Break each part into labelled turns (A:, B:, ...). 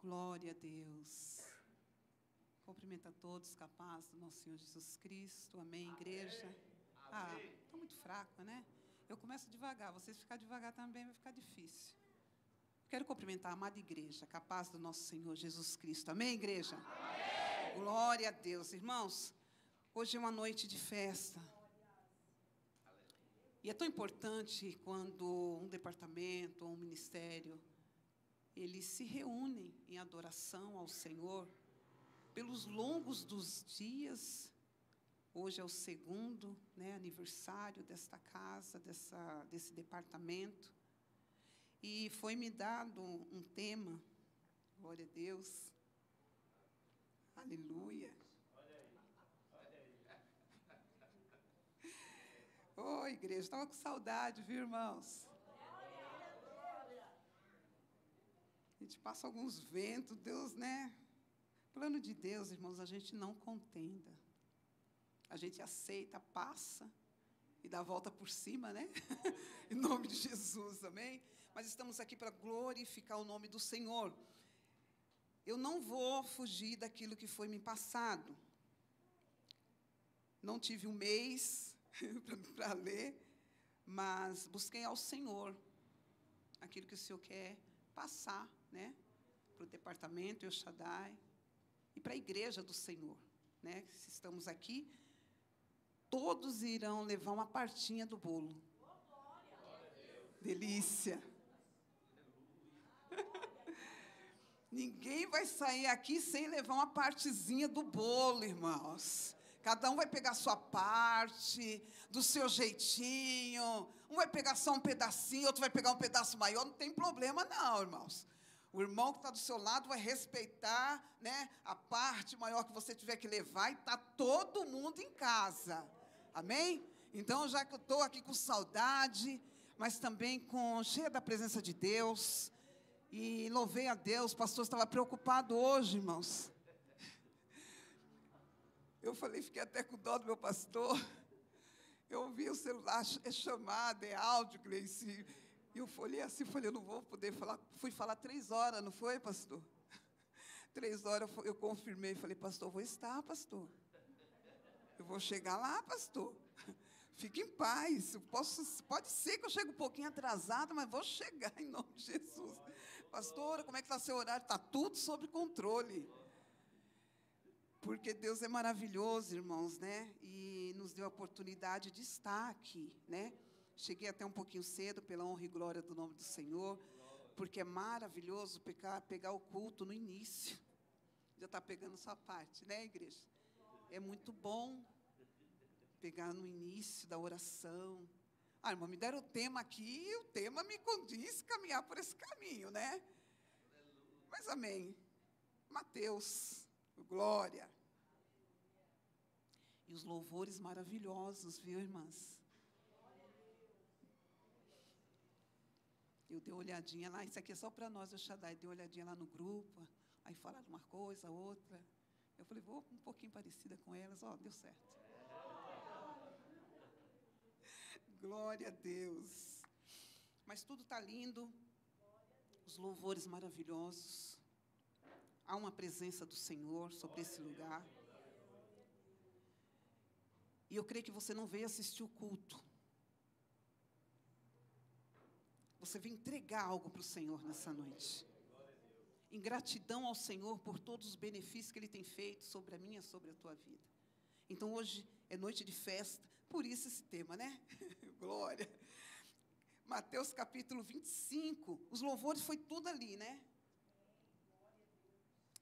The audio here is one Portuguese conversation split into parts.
A: Glória a Deus. Cumprimento a todos, capaz do nosso Senhor Jesus Cristo. Amém, igreja?
B: Amém.
A: Está muito fraca, né? Eu começo devagar, vocês ficarem devagar também vai ficar difícil. Quero cumprimentar a amada igreja, capaz do nosso Senhor Jesus Cristo. Amém, igreja? Amém. Glória a Deus. Irmãos, hoje é uma noite de festa. E é tão importante quando um departamento ou um ministério, eles se reúnem em adoração ao Senhor pelos longos dos dias. Hoje é o segundo, aniversário desta casa, desse departamento. E foi-me dado um tema, glória a Deus, aleluia. Oi, igreja, estava com saudade, viu, irmãos? A gente passa alguns ventos, Deus, Plano de Deus, irmãos, a gente não contenda. A gente aceita, passa e dá a volta por cima, Em nome de Jesus, amém? Mas estamos aqui para glorificar o nome do Senhor. Eu não vou fugir daquilo que foi me passado. Não tive um mês para ler, mas busquei ao Senhor aquilo que o Senhor quer passar, para o departamento El Shaddai e para a igreja do Senhor, Se estamos aqui, todos irão levar uma partinha do bolo. Delícia. Ninguém vai sair aqui sem levar uma partezinha do bolo, irmãos. Cada um vai pegar a sua parte, do seu jeitinho. Um vai pegar só um pedacinho, outro vai pegar um pedaço maior. Não tem problema não, irmãos. O irmão que está do seu lado vai respeitar, a parte maior que você tiver que levar. E está todo mundo em casa. Amém? Então, já que eu estou aqui com saudade, mas também cheia da presença de Deus, e louvei a Deus, o pastor estava preocupado hoje, irmãos. Eu fiquei até com dó do meu pastor. Eu ouvi o celular, é chamada, é áudio, Gleice. E eu olhei assim, eu não vou poder falar. Fui falar 3 horas, não foi, pastor? 3 horas eu confirmei, falei, pastor, vou estar, pastor. Eu vou chegar lá, pastor. Fique em paz. Pode ser que eu chegue um pouquinho atrasada, mas vou chegar em nome de Jesus. Pastora, como é que está seu horário? Está tudo sob controle. Porque Deus é maravilhoso, irmãos, E nos deu a oportunidade de estar aqui, Cheguei até um pouquinho cedo, pela honra e glória do nome do Senhor, porque é maravilhoso pegar o culto no início. Já está pegando sua parte, igreja? É muito bom pegar no início da oração. Irmã, me deram o tema aqui, e o tema me condiz caminhar por esse caminho, Mas amém. Mateus, glória. E os louvores maravilhosos, viu, irmãs? Eu dei uma olhadinha lá, isso aqui é só para nós, El Shaddai. Dei uma olhadinha lá no grupo, aí falaram uma coisa, outra. Eu falei, vou um pouquinho parecida com elas, deu certo. Glória a Deus. Mas tudo está lindo, os louvores maravilhosos. Há uma presença do Senhor sobre esse lugar. E eu creio que você não veio assistir o culto. Você veio entregar algo para o Senhor nessa noite. Em gratidão ao Senhor por todos os benefícios que Ele tem feito sobre a minha, sobre a tua vida. Então hoje é noite de festa, por isso esse tema, Glória. Mateus capítulo 25, os louvores foi tudo ali,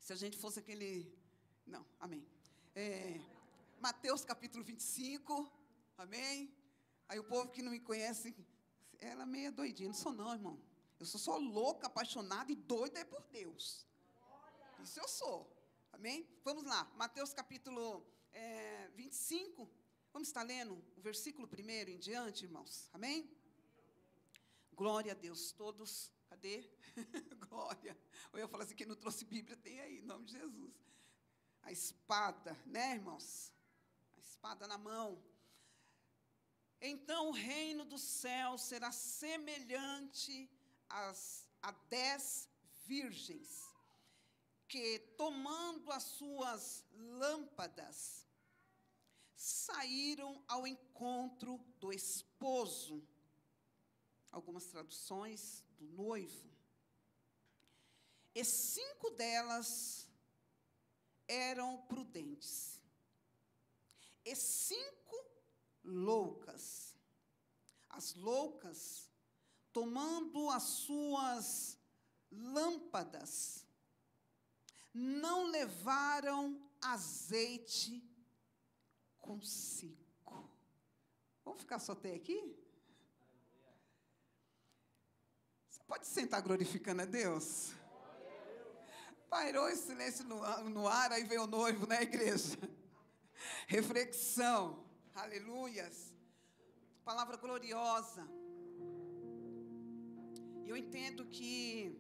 A: Se a gente fosse aquele... Não, amém. Mateus capítulo 25, amém? Aí o povo que não me conhece, ela é meio doidinha. Não sou não, irmão. Eu sou só louca, apaixonada e doida por Deus. Isso eu sou, amém? Vamos lá, Mateus capítulo 25. Vamos estar lendo o versículo 1 em diante, irmãos, amém? Glória a Deus, todos, cadê? Glória. Ou eu falo assim, quem não trouxe Bíblia tem aí, em nome de Jesus. A espada, irmãos? A espada na mão. Então o reino do céu será semelhante a 10 virgens que, tomando as suas lâmpadas, saíram ao encontro do esposo. Algumas traduções, do noivo. E 5 delas eram prudentes. E 5 loucas. As loucas, tomando as suas lâmpadas, não levaram azeite consigo. Vamos ficar só até aqui? Você pode sentar glorificando a Deus? Pairou esse silêncio no ar, aí veio o noivo, né, igreja? Reflexão, aleluias. Palavra gloriosa. E eu entendo que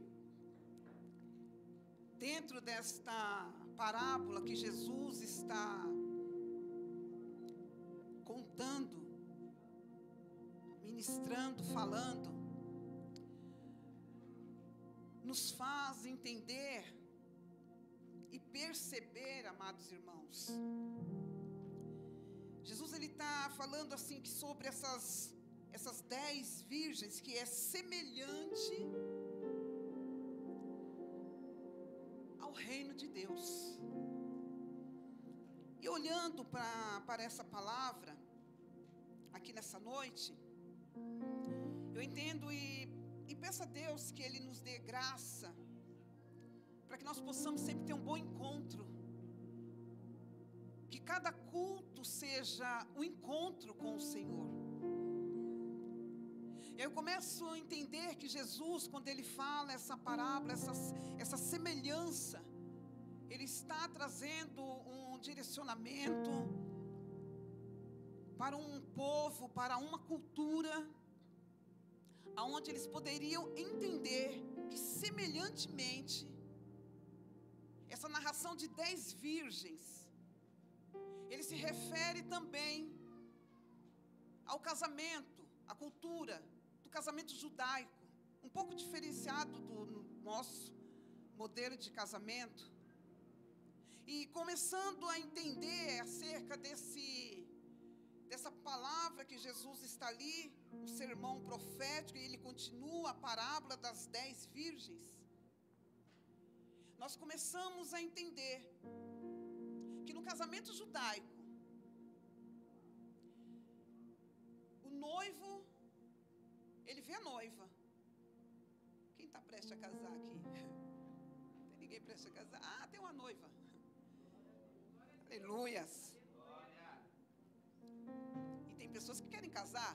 A: dentro desta parábola que Jesus está contando, ministrando, falando, nos faz entender e perceber, amados irmãos. Jesus, ele está falando assim que sobre essas 10 virgens, que é semelhante ao reino de Deus. E olhando para essa palavra, aqui nessa noite, eu entendo e peço a Deus que Ele nos dê graça, para que nós possamos sempre ter um bom encontro, que cada culto seja um encontro com o Senhor. E eu começo a entender que Jesus, quando Ele fala essa parábola, essa semelhança, Ele está trazendo um direcionamento para um povo, para uma cultura, aonde eles poderiam entender que semelhantemente, essa narração de 10 virgens, ele se refere também ao casamento, à cultura do casamento judaico, um pouco diferenciado do nosso modelo de casamento. E começando a entender acerca dessa palavra que Jesus está ali, o sermão profético, e ele continua a parábola das 10 virgens, nós começamos a entender que no casamento judaico, o noivo, ele vê a noiva. Quem está prestes a casar aqui? Tem ninguém prestes a casar? Ah, tem uma noiva. Aleluias. E tem pessoas que querem casar.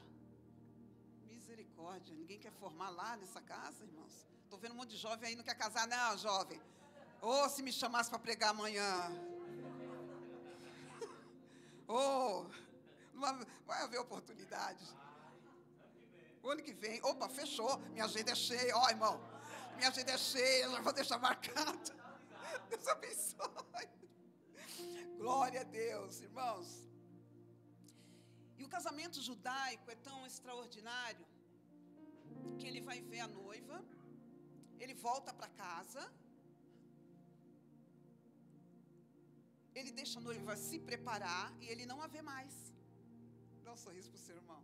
A: Misericórdia, ninguém quer formar lá nessa casa, irmãos. Estou vendo um monte de jovem aí, não quer casar, não, jovem. Ou se me chamasse para pregar amanhã. Ou vai haver oportunidade. O ano que vem, opa, fechou, minha agenda é cheia, ó, irmão, minha agenda é cheia, já vou deixar marcado. Deus abençoe. Glória a Deus, irmãos. E o casamento judaico é tão extraordinário que ele vai ver a noiva, ele volta para casa, ele deixa a noiva se preparar e ele não a vê mais. Dá um sorriso para o seu irmão.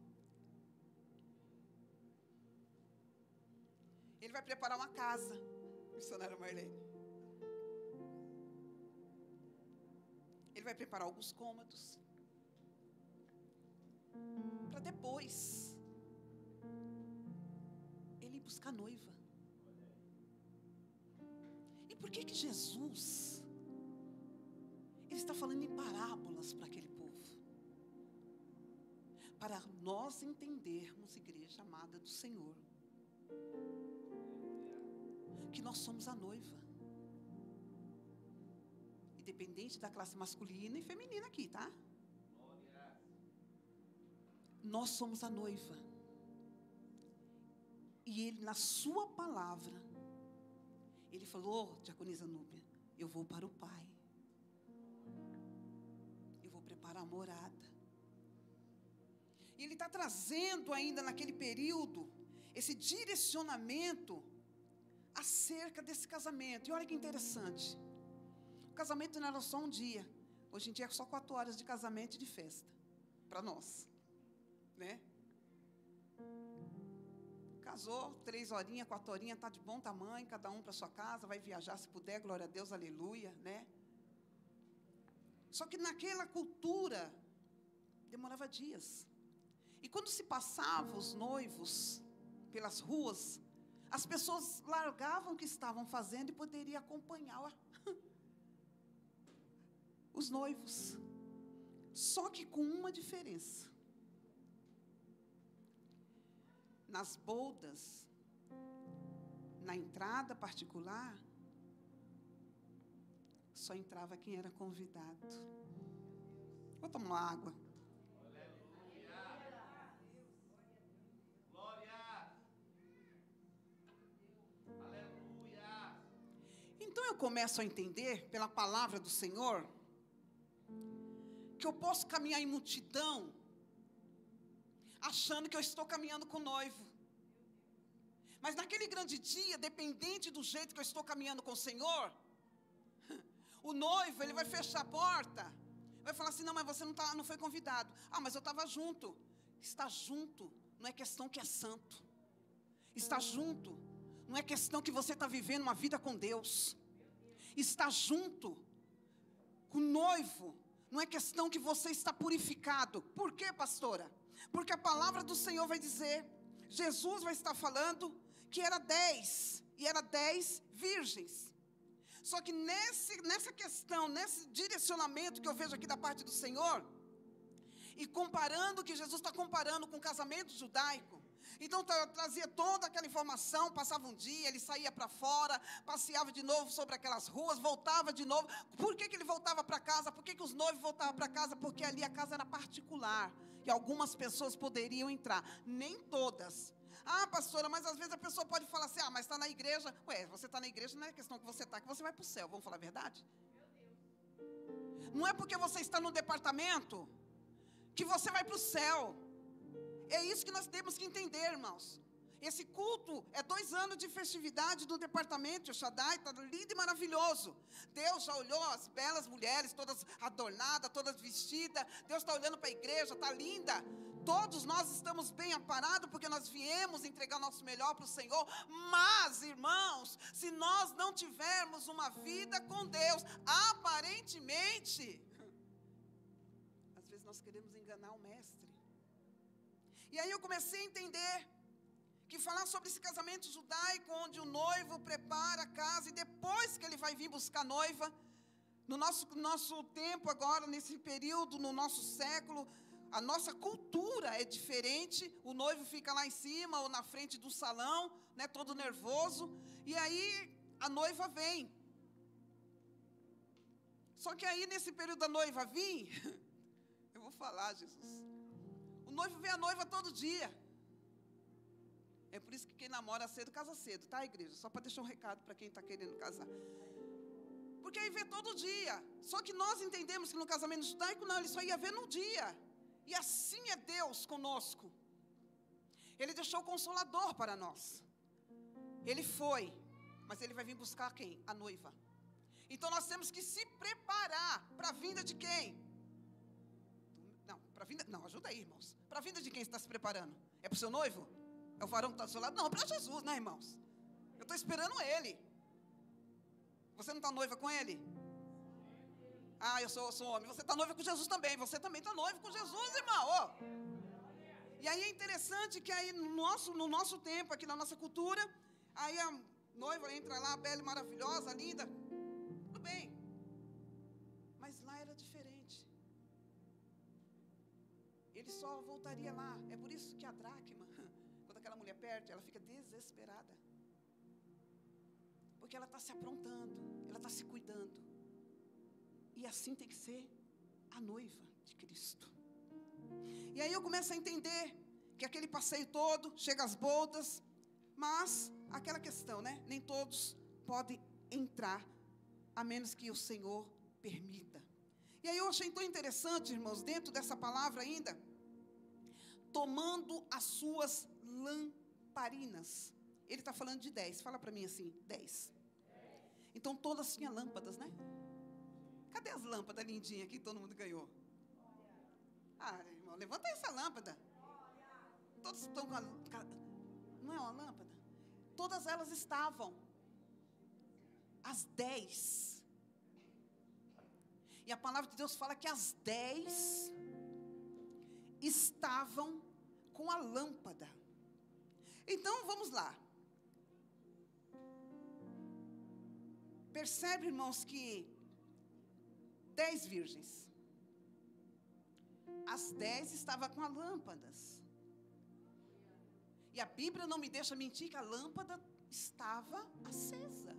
A: Ele vai preparar uma casa, missionária Marlene. Ele vai preparar alguns cômodos, para depois ele ir buscar a noiva. E por que Jesus, ele está falando em parábolas para aquele povo? Para nós entendermos, igreja amada do Senhor, que nós somos a noiva. Independente da classe masculina e feminina aqui, tá? Nós somos a noiva. E ele, na sua palavra, ele falou, diaconisa Núbia, eu vou para o Pai. Eu vou preparar a morada. E ele está trazendo ainda naquele período, esse direcionamento acerca desse casamento. E olha que interessante. casamento não era só um dia. Hoje em dia é só 4 horas de casamento e de festa. Para nós. Né? Casou, 3 horinhas, 4 horinhas, está de bom tamanho, cada um para sua casa, vai viajar se puder, glória a Deus, aleluia, né? Só que naquela cultura, demorava dias. E quando se passavam os noivos pelas ruas, as pessoas largavam o que estavam fazendo e poderiam acompanhar os noivos. Só que com uma diferença. Nas bodas, na entrada particular, só entrava quem era convidado. Vou tomar uma água. Então eu começo a entender, pela palavra do Senhor, que eu posso caminhar em multidão, achando que eu estou caminhando com o noivo. Mas naquele grande dia, dependente do jeito que eu estou caminhando com o Senhor, o noivo, ele vai fechar a porta, vai falar assim, não, mas você não foi convidado. Ah, mas eu estava junto. Estar junto não é questão que é santo. Estar junto não é questão que você está vivendo uma vida com Deus. Estar junto com o noivo não é questão que você está purificado. Por quê, pastora? Porque a palavra do Senhor vai dizer, Jesus vai estar falando que era 10, e era 10 virgens. Só que nessa questão, nesse direcionamento que eu vejo aqui da parte do Senhor, e comparando, que Jesus está comparando com o casamento judaico, então trazia toda aquela informação, passava um dia, ele saía para fora, passeava de novo sobre aquelas ruas, voltava de novo. Por que ele voltava para casa? Por que os noivos voltavam para casa? Porque ali a casa era particular, e algumas pessoas poderiam entrar, nem todas. Ah, pastora, mas às vezes a pessoa pode falar assim, mas está na igreja. Ué, você está na igreja, não é questão que você está, que você vai para o céu, vamos falar a verdade? Não é porque você está no departamento que você vai para o céu. É isso que nós temos que entender, irmãos. Esse culto é 2 anos de festividade do departamento Shaddai, está lindo e maravilhoso. Deus já olhou as belas mulheres, todas adornadas, todas vestidas. Deus está olhando para a igreja, está linda. Todos nós estamos bem amparados, porque nós viemos entregar nosso melhor para o Senhor. Mas, irmãos, se nós não tivermos uma vida com Deus, aparentemente, às vezes nós queremos enganar o mestre. E aí eu comecei a entender que falar sobre esse casamento judaico, onde o noivo prepara a casa e depois que ele vai vir buscar a noiva, no nosso tempo agora, nesse período, no nosso século, a nossa cultura é diferente. O noivo fica lá em cima ou na frente do salão, né, todo nervoso, e aí a noiva vem. Só que aí nesse período da noiva vir, eu vou falar, Jesus, o noivo vê a noiva todo dia. É por isso que quem namora cedo, casa cedo, tá, igreja? Só para deixar um recado para quem está querendo casar. Porque aí vê todo dia. Só que nós entendemos que no casamento judaico, não, ele só ia ver no dia. E assim é Deus conosco. Ele deixou o Consolador para nós. Ele foi, mas ele vai vir buscar quem? A noiva. Então nós temos que se preparar para a vinda de quem? Não, ajuda aí, irmãos. Para a vinda de quem você está se preparando? É para o seu noivo? É o varão que está do seu lado? Não, para Jesus, né, irmãos? Eu estou esperando ele. Você não está noiva com ele? Ah, eu sou homem. Você está noiva com Jesus também. Você também está noivo com Jesus, irmão. Oh. E aí é interessante que aí no nosso tempo, aqui na nossa cultura, aí a noiva entra lá, bela e maravilhosa, linda. Tudo bem. Mas lá era diferente. Ele só voltaria lá. É por isso que a dracma, quando aquela mulher perde, ela fica desesperada. Porque ela está se aprontando, ela está se cuidando. E assim tem que ser a noiva de Cristo. E aí eu começo a entender que aquele passeio todo, chega às bodas, mas aquela questão, né? Nem todos podem entrar, a menos que o Senhor permita. E aí eu achei tão interessante, irmãos, dentro dessa palavra ainda, tomando as suas lamparinas. Ele está falando de 10, fala para mim assim, 10. Então todas tinham lâmpadas, né? Cadê as lâmpadas lindinhas que todo mundo ganhou? Ah, irmão, levanta essa lâmpada. Todos estão com a... Não é uma lâmpada? Todas elas estavam. As 10. E a palavra de Deus fala que as 10 estavam com a lâmpada. Então, vamos lá. Percebe, irmãos, que 10 virgens. As 10 estavam com as lâmpadas. E a Bíblia não me deixa mentir que a lâmpada estava acesa.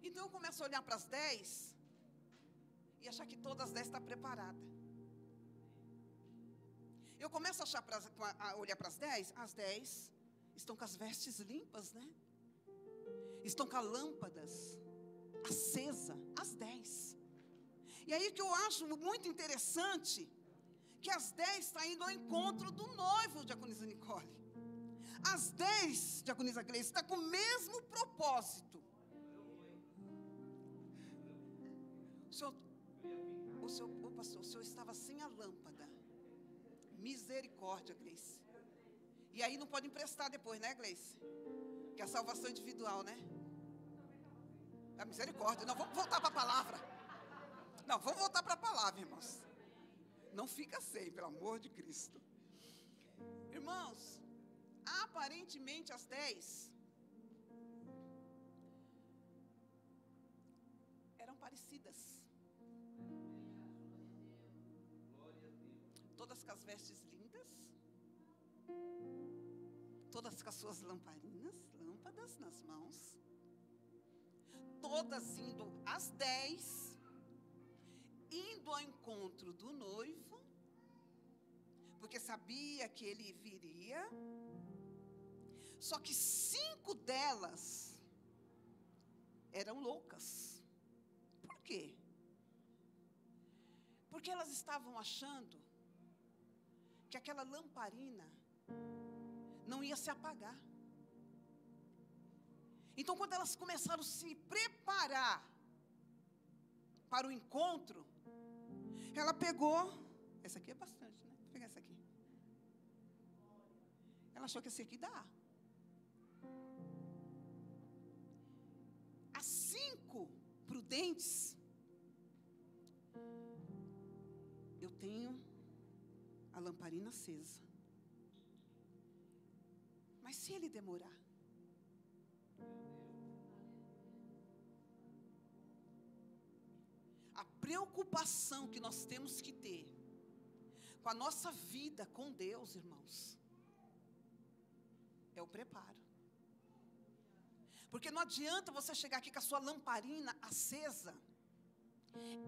A: Então eu começo a olhar para as 10 e achar que todas as 10 estão preparadas. Eu começo a olhar para as 10 estão com as vestes limpas, né? Estão com as lâmpadas acesa, as 10. E aí que eu acho muito interessante, que as 10 estão indo ao encontro do noivo, diaconisa Nicole. As 10, diaconisa Gleice, está com o mesmo propósito. Pastor, o senhor estava sem a lâmpada. Misericórdia, Gleice. E aí não pode emprestar depois, né, Gleice? Que é a salvação individual, né? A misericórdia. Não, vamos voltar para a palavra. Não, vamos voltar para a palavra, irmãos. Não fica sem, pelo amor de Cristo. Irmãos, aparentemente as 10 eram parecidas. Todas com as vestes lindas. Todas com as suas lâmpadas nas mãos. Todas indo, as 10, indo ao encontro do noivo, porque sabia que ele viria. Só que 5 delas eram loucas. Por quê? Porque elas estavam achando que aquela lamparina não ia se apagar. Então, quando elas começaram a se preparar para o encontro, ela pegou, essa aqui é bastante, né? Vou pegar essa aqui. Ela achou que esse aqui dá. As 5 prudentes, eu tenho a lamparina acesa. Mas se ele demorar? A preocupação que nós temos que ter com a nossa vida com Deus, irmãos, é o preparo. Porque não adianta você chegar aqui com a sua lamparina acesa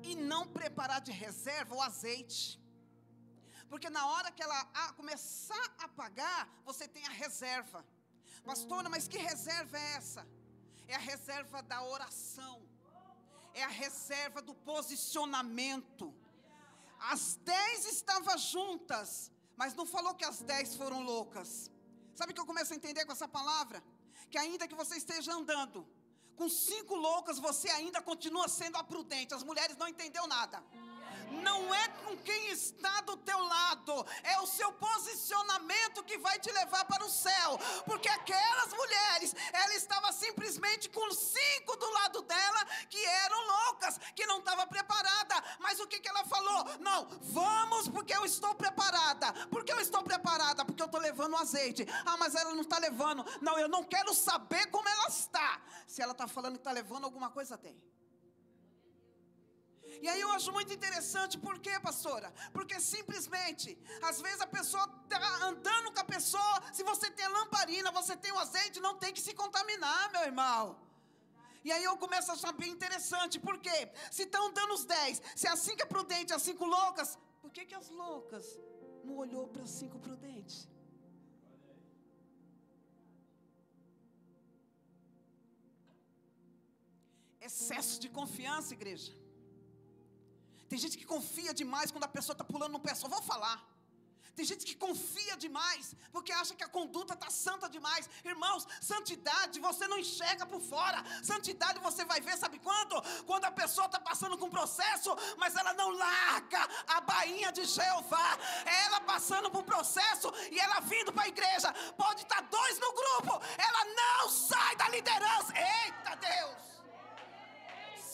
A: e não preparar de reserva o azeite. Porque na hora que ela começar a apagar, você tem a reserva. Pastora, mas que reserva é essa? É a reserva da oração. É a reserva do posicionamento. As 10 estavam juntas, mas não falou que as 10 foram loucas. Sabe o que eu começo a entender com essa palavra? Que ainda que você esteja andando com 5 loucas, você ainda continua sendo a prudente. As mulheres não entenderam nada. Não é com quem está do teu lado, é o seu posicionamento que vai te levar para o céu. Porque aquelas mulheres, ela estava simplesmente com 5 do lado dela que eram loucas, que não estava preparada. Mas o que ela falou? Não, vamos porque eu estou preparada. Por que eu estou preparada? Porque eu estou levando azeite. Ah, mas ela não está levando. Não, eu não quero saber como ela está. Se ela está falando que está levando, alguma coisa tem. E aí eu acho muito interessante, por quê, pastora? Porque simplesmente, às vezes a pessoa está andando com a pessoa, se você tem a lamparina, você tem o azeite, não tem que se contaminar, meu irmão. E aí eu começo a achar bem interessante, por quê? Se estão dando os 10, se é as 5 é prudente, as 5 loucas, por que as loucas não olhou para as 5 prudentes? Excesso de confiança, igreja. Tem gente que confia demais quando a pessoa está pulando no pé, só vou falar. Tem gente que confia demais, porque acha que a conduta está santa demais. Irmãos, santidade você não enxerga por fora. Santidade você vai ver, sabe quando? Quando a pessoa está passando com um processo, mas ela não larga a bainha de Jeová. É ela passando por um processo e ela vindo para a igreja. Pode estar 2 no grupo, ela não sai da liderança. Eita Deus!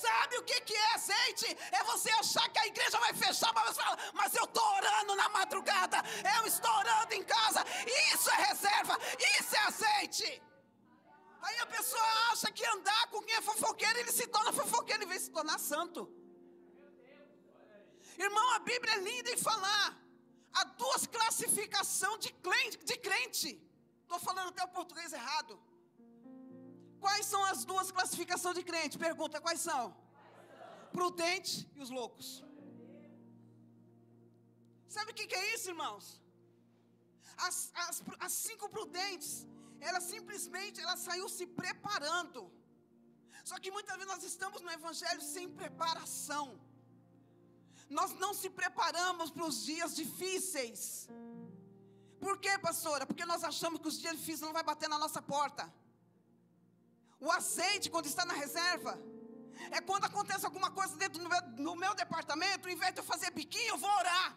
A: Sabe o que é azeite? É você achar que a igreja vai fechar, mas você fala, mas eu estou orando na madrugada, eu estou orando em casa. Isso é reserva, isso é azeite. Aí a pessoa acha que andar com quem é fofoqueiro, ele se torna fofoqueiro, em vez de se tornar santo. Irmão, a Bíblia é linda em falar. Há 2 classificações de crente. Estou falando até o português errado. Quais são as 2 classificações de crente? Pergunta, quais são? Prudente e os loucos. Sabe o que é isso, irmãos? As 5 prudentes, elas simplesmente, saiu se preparando. Só que muitas vezes nós estamos no evangelho sem preparação. Nós não se preparamos para os dias difíceis. Por quê, pastora? Porque nós achamos que os dias difíceis não vai bater na nossa porta. O azeite, quando está na reserva, é quando acontece alguma coisa dentro do meu departamento, em vez de eu fazer biquinho, eu vou orar.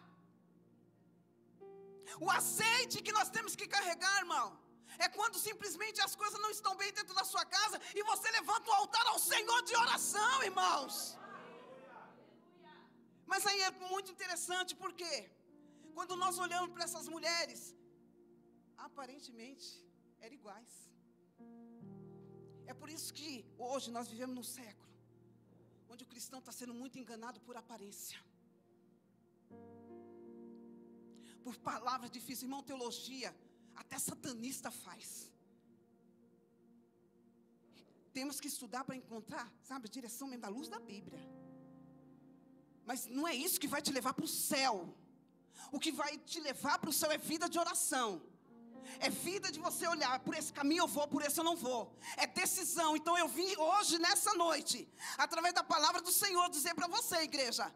A: O azeite que nós temos que carregar, irmão, é quando simplesmente as coisas não estão bem dentro da sua casa e você levanta o altar ao Senhor de oração, irmãos. Mas aí é muito interessante, porque quando nós olhamos para essas mulheres, aparentemente eram iguais. É por isso que hoje nós vivemos num século onde o cristão está sendo muito enganado por aparência, por palavras difíceis. Irmão, teologia, até satanista faz. Temos que estudar para encontrar, sabe, a direção mesmo da luz da Bíblia. Mas não é isso que vai te levar para o céu. O que vai te levar para o céu é vida de oração. É vida de você olhar, por esse caminho eu vou, por esse eu não vou. É decisão. Então eu vim hoje, nessa noite, através da palavra do Senhor, dizer para você, igreja,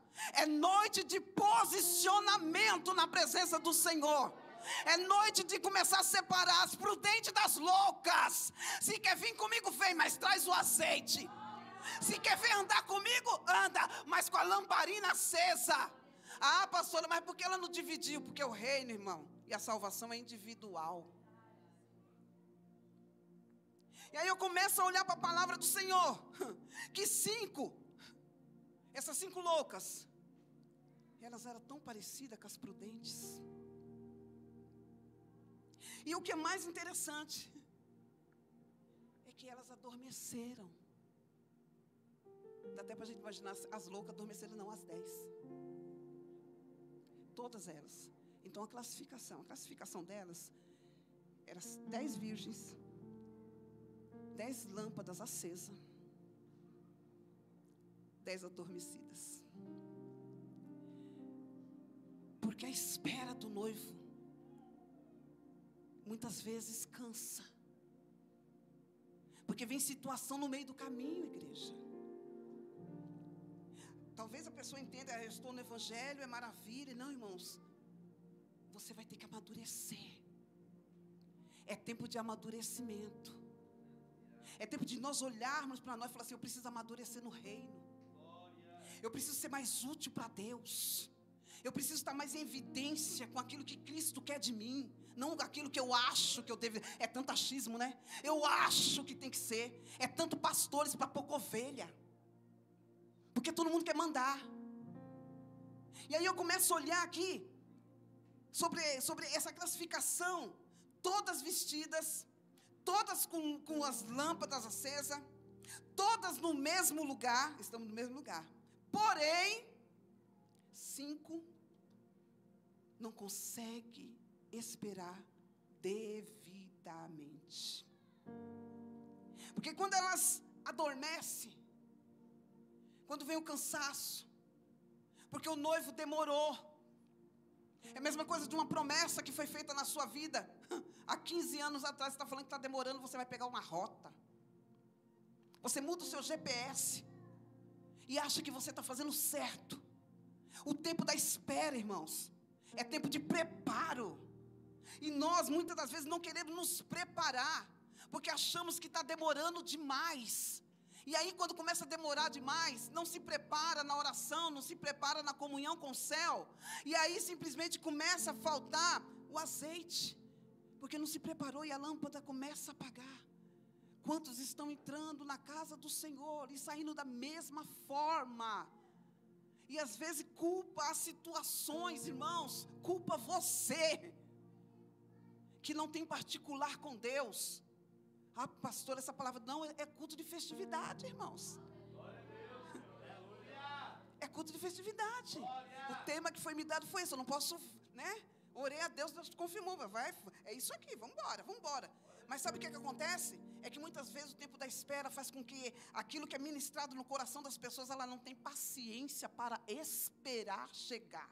A: é noite de posicionamento na presença do Senhor. É noite de começar a separar as prudentes das loucas. Se quer vir comigo, vem, mas traz o azeite. Se quer vir andar comigo, anda, mas com a lamparina acesa. Ah, pastora, mas por que ela não dividiu? Porque o reino, irmão, e a salvação é individual. E aí eu começo a olhar para a palavra do Senhor. Que essas 5 loucas, elas eram tão parecidas com as prudentes. E o que é mais interessante é que elas adormeceram. Dá até para a gente imaginar, as loucas adormeceram, não, as 10. Todas elas. Então a classificação delas era 10 virgens, 10 lâmpadas acesas, 10 adormecidas. Porque a espera do noivo muitas vezes cansa. Porque vem situação no meio do caminho, igreja. Talvez a pessoa entenda, eu estou no evangelho, é maravilha. Não, irmãos, você vai ter que amadurecer. É tempo de amadurecimento. É tempo de nós olharmos para nós e falar assim, eu preciso amadurecer no reino. Eu preciso ser mais útil para Deus. Eu preciso estar mais em evidência com aquilo que Cristo quer de mim. Não aquilo que eu acho que eu devo. É tanto achismo, né? Eu acho que tem que ser. É tanto pastores para pouca ovelha. Porque todo mundo quer mandar. E aí eu começo a olhar aqui sobre essa classificação. Todas vestidas, todas com as lâmpadas acesas, todas no mesmo lugar. Estamos no mesmo lugar. Porém, 5 não conseguem esperar devidamente. Porque quando elas adormecem, quando vem o cansaço, porque o noivo demorou. É a mesma coisa de uma promessa que foi feita na sua vida. Há 15 anos atrás, você está falando que está demorando, você vai pegar uma rota. Você muda o seu GPS e acha que você está fazendo certo. O tempo da espera, irmãos, é tempo de preparo. E nós, muitas das vezes, não queremos nos preparar, porque achamos que está demorando demais. E aí, quando começa a demorar demais, não se prepara na oração, não se prepara na comunhão com o céu. E aí, simplesmente começa a faltar o azeite, porque não se preparou e a lâmpada começa a apagar. Quantos estão entrando na casa do Senhor e saindo da mesma forma? E às vezes culpa as situações, irmãos, culpa você, que não tem particular com Deus. Ah, pastor, essa palavra não, é culto de festividade, irmãos. É culto de festividade. O tema que foi me dado foi isso, eu não posso, né? Orei a Deus, Deus confirmou, é isso aqui, vamos embora. Mas sabe o que acontece? É que muitas vezes o tempo da espera faz com que aquilo que é ministrado no coração das pessoas, ela não tem paciência para esperar chegar.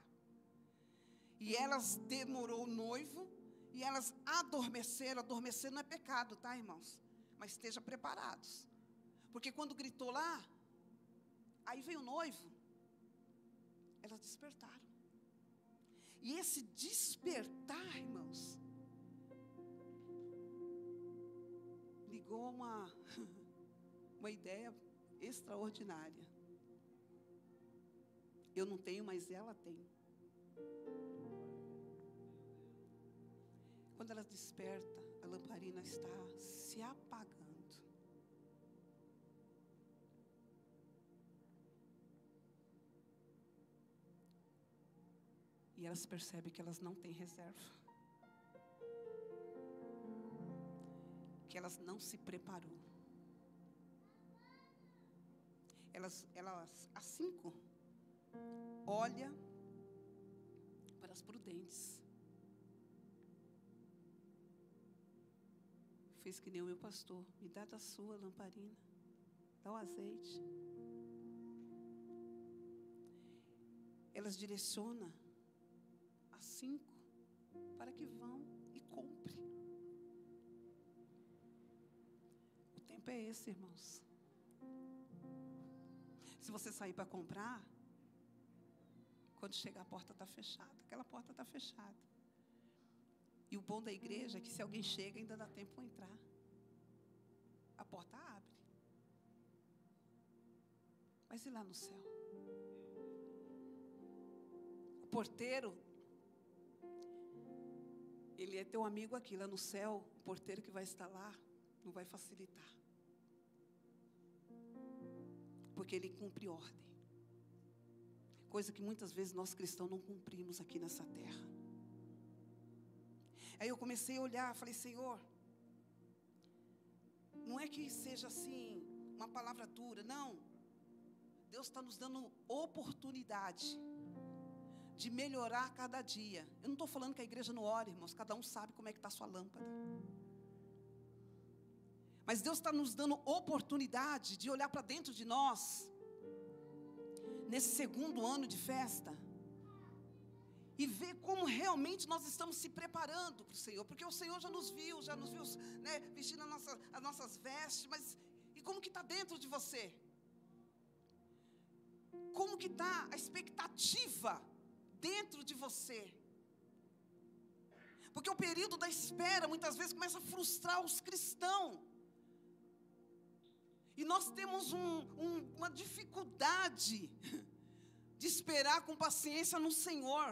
A: E elas demorou o noivo, e elas adormeceram. Adormecer não é pecado, tá, irmãos? Mas estejam preparados. Porque quando gritou lá, aí veio o noivo, elas despertaram. E esse despertar, irmãos, ligou uma ideia extraordinária. Eu não tenho, mas ela tem. Quando ela desperta, a lamparina está se apagando. E elas percebem que elas não têm reserva. Que elas não se preparou. Elas as 5, olha para as prudentes. Fez que nem o meu pastor, me dá da sua lamparina, dá o azeite. Elas direcionam as 5 para que vão e compre. O tempo é esse, irmãos. Se você sair para comprar, quando chegar a porta está fechada, aquela porta está fechada. E o bom da igreja é que se alguém chega, ainda dá tempo para entrar. A porta abre. Mas e lá no céu? O porteiro, ele é teu amigo aqui. Lá no céu, o porteiro que vai estar lá, não vai facilitar. Porque ele cumpre ordem. Coisa que muitas vezes nós cristãos não cumprimos aqui nessa terra. Aí eu comecei a olhar, falei, Senhor, não é que seja assim, uma palavra dura, não. Deus está nos dando oportunidade de melhorar cada dia. Eu não estou falando que a igreja não ora, irmãos, cada um sabe como é que está a sua lâmpada. Mas Deus está nos dando oportunidade de olhar para dentro de nós, nesse segundo ano de festa, e ver como realmente nós estamos se preparando para o Senhor. Porque o Senhor já nos viu, né, vestindo as nossas vestes. Mas e como que está dentro de você? Como que está a expectativa dentro de você? Porque o período da espera muitas vezes começa a frustrar os cristãos. E nós temos uma dificuldade de esperar com paciência no Senhor.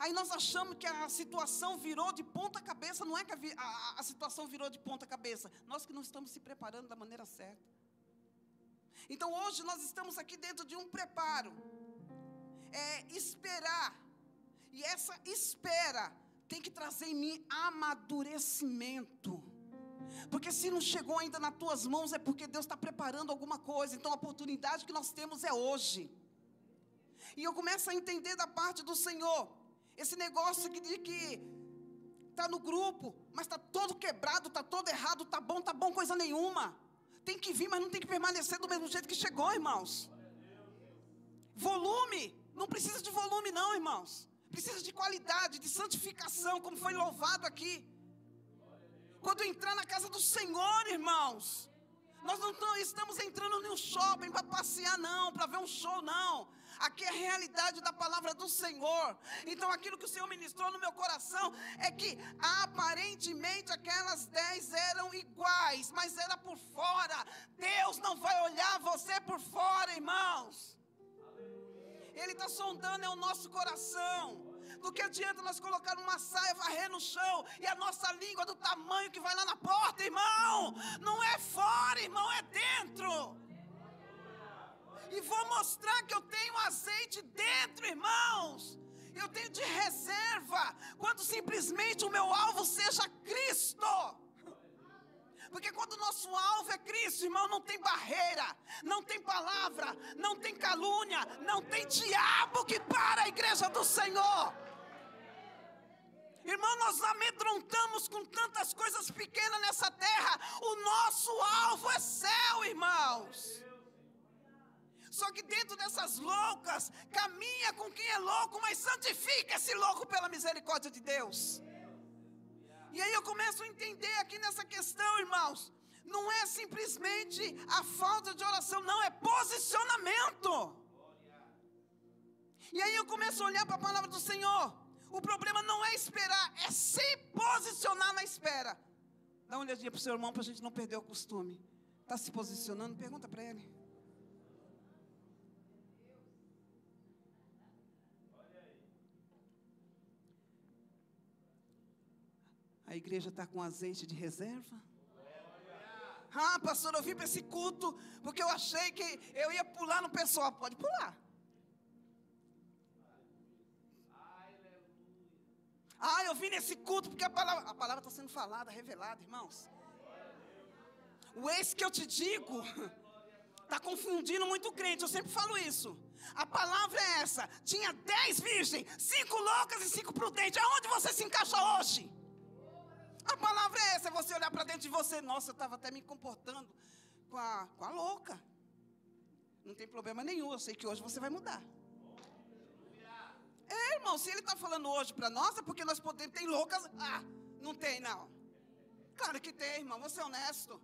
A: Aí nós achamos que a situação virou de ponta cabeça. Não é que a situação virou de ponta cabeça. Nós que não estamos se preparando da maneira certa. Então hoje nós estamos aqui dentro de um preparo. Esperar. E essa espera tem que trazer em mim amadurecimento. Porque se não chegou ainda nas tuas mãos, é porque Deus está preparando alguma coisa. Então a oportunidade que nós temos é hoje. E eu começo a entender da parte do Senhor, esse negócio de que está no grupo, mas está todo quebrado, está todo errado, está bom coisa nenhuma. Tem que vir, mas não tem que permanecer do mesmo jeito que chegou, irmãos. Volume, não precisa de volume não, irmãos. Precisa de qualidade, de santificação, como foi louvado aqui. Quando entrar na casa do Senhor, irmãos, nós não estamos entrando no shopping para passear não, para ver um show não. Aqui é a realidade da palavra do Senhor. Então aquilo que o Senhor ministrou no meu coração é que aparentemente aquelas 10 eram iguais, mas era por fora. Deus não vai olhar você por fora, irmãos. Ele está sondando o nosso coração. Do que adianta nós colocar uma saia, varrer no chão, e a nossa língua do tamanho que vai lá na porta, irmão? Não é fora, irmão, é dentro. E vou mostrar que eu tenho azeite dentro, irmãos. Eu tenho de reserva, quando simplesmente o meu alvo seja Cristo. Porque quando o nosso alvo é Cristo, irmão, não tem barreira, não tem palavra, não tem calúnia, não tem diabo que para a igreja do Senhor. Irmão, nós amedrontamos com tantas coisas pequenas nessa terra. O nosso alvo é céu, irmãos. Só que dentro dessas loucas, caminha com quem é louco, mas santifica esse louco pela misericórdia de Deus. E aí eu começo a entender aqui nessa questão, irmãos, não é simplesmente a falta de oração, não, é posicionamento. E aí eu começo a olhar para a palavra do Senhor. O problema não é esperar, é se posicionar na espera. Dá uma olhadinha para o seu irmão para a gente não perder o costume. Está se posicionando? Pergunta para ele. A igreja está com azeite de reserva? Ah, pastor, eu vim para esse culto porque eu achei que eu ia pular no pessoal. Pode pular. Ah, eu vim nesse culto porque a palavra está sendo falada, revelada, irmãos. O eis que eu te digo está confundindo muito o crente. Eu sempre falo isso. A palavra é essa. Tinha 10 virgens, 5 loucas e 5 prudentes. Aonde você se encaixa hoje? A palavra é essa, é você olhar para dentro de você. Nossa, eu estava até me comportando com a louca. Não tem problema nenhum, eu sei que hoje você vai mudar. É, irmão, se ele está falando hoje para nós, é porque nós podemos, tem loucas. Ah, não tem não. Claro que tem, irmão, você é honesto.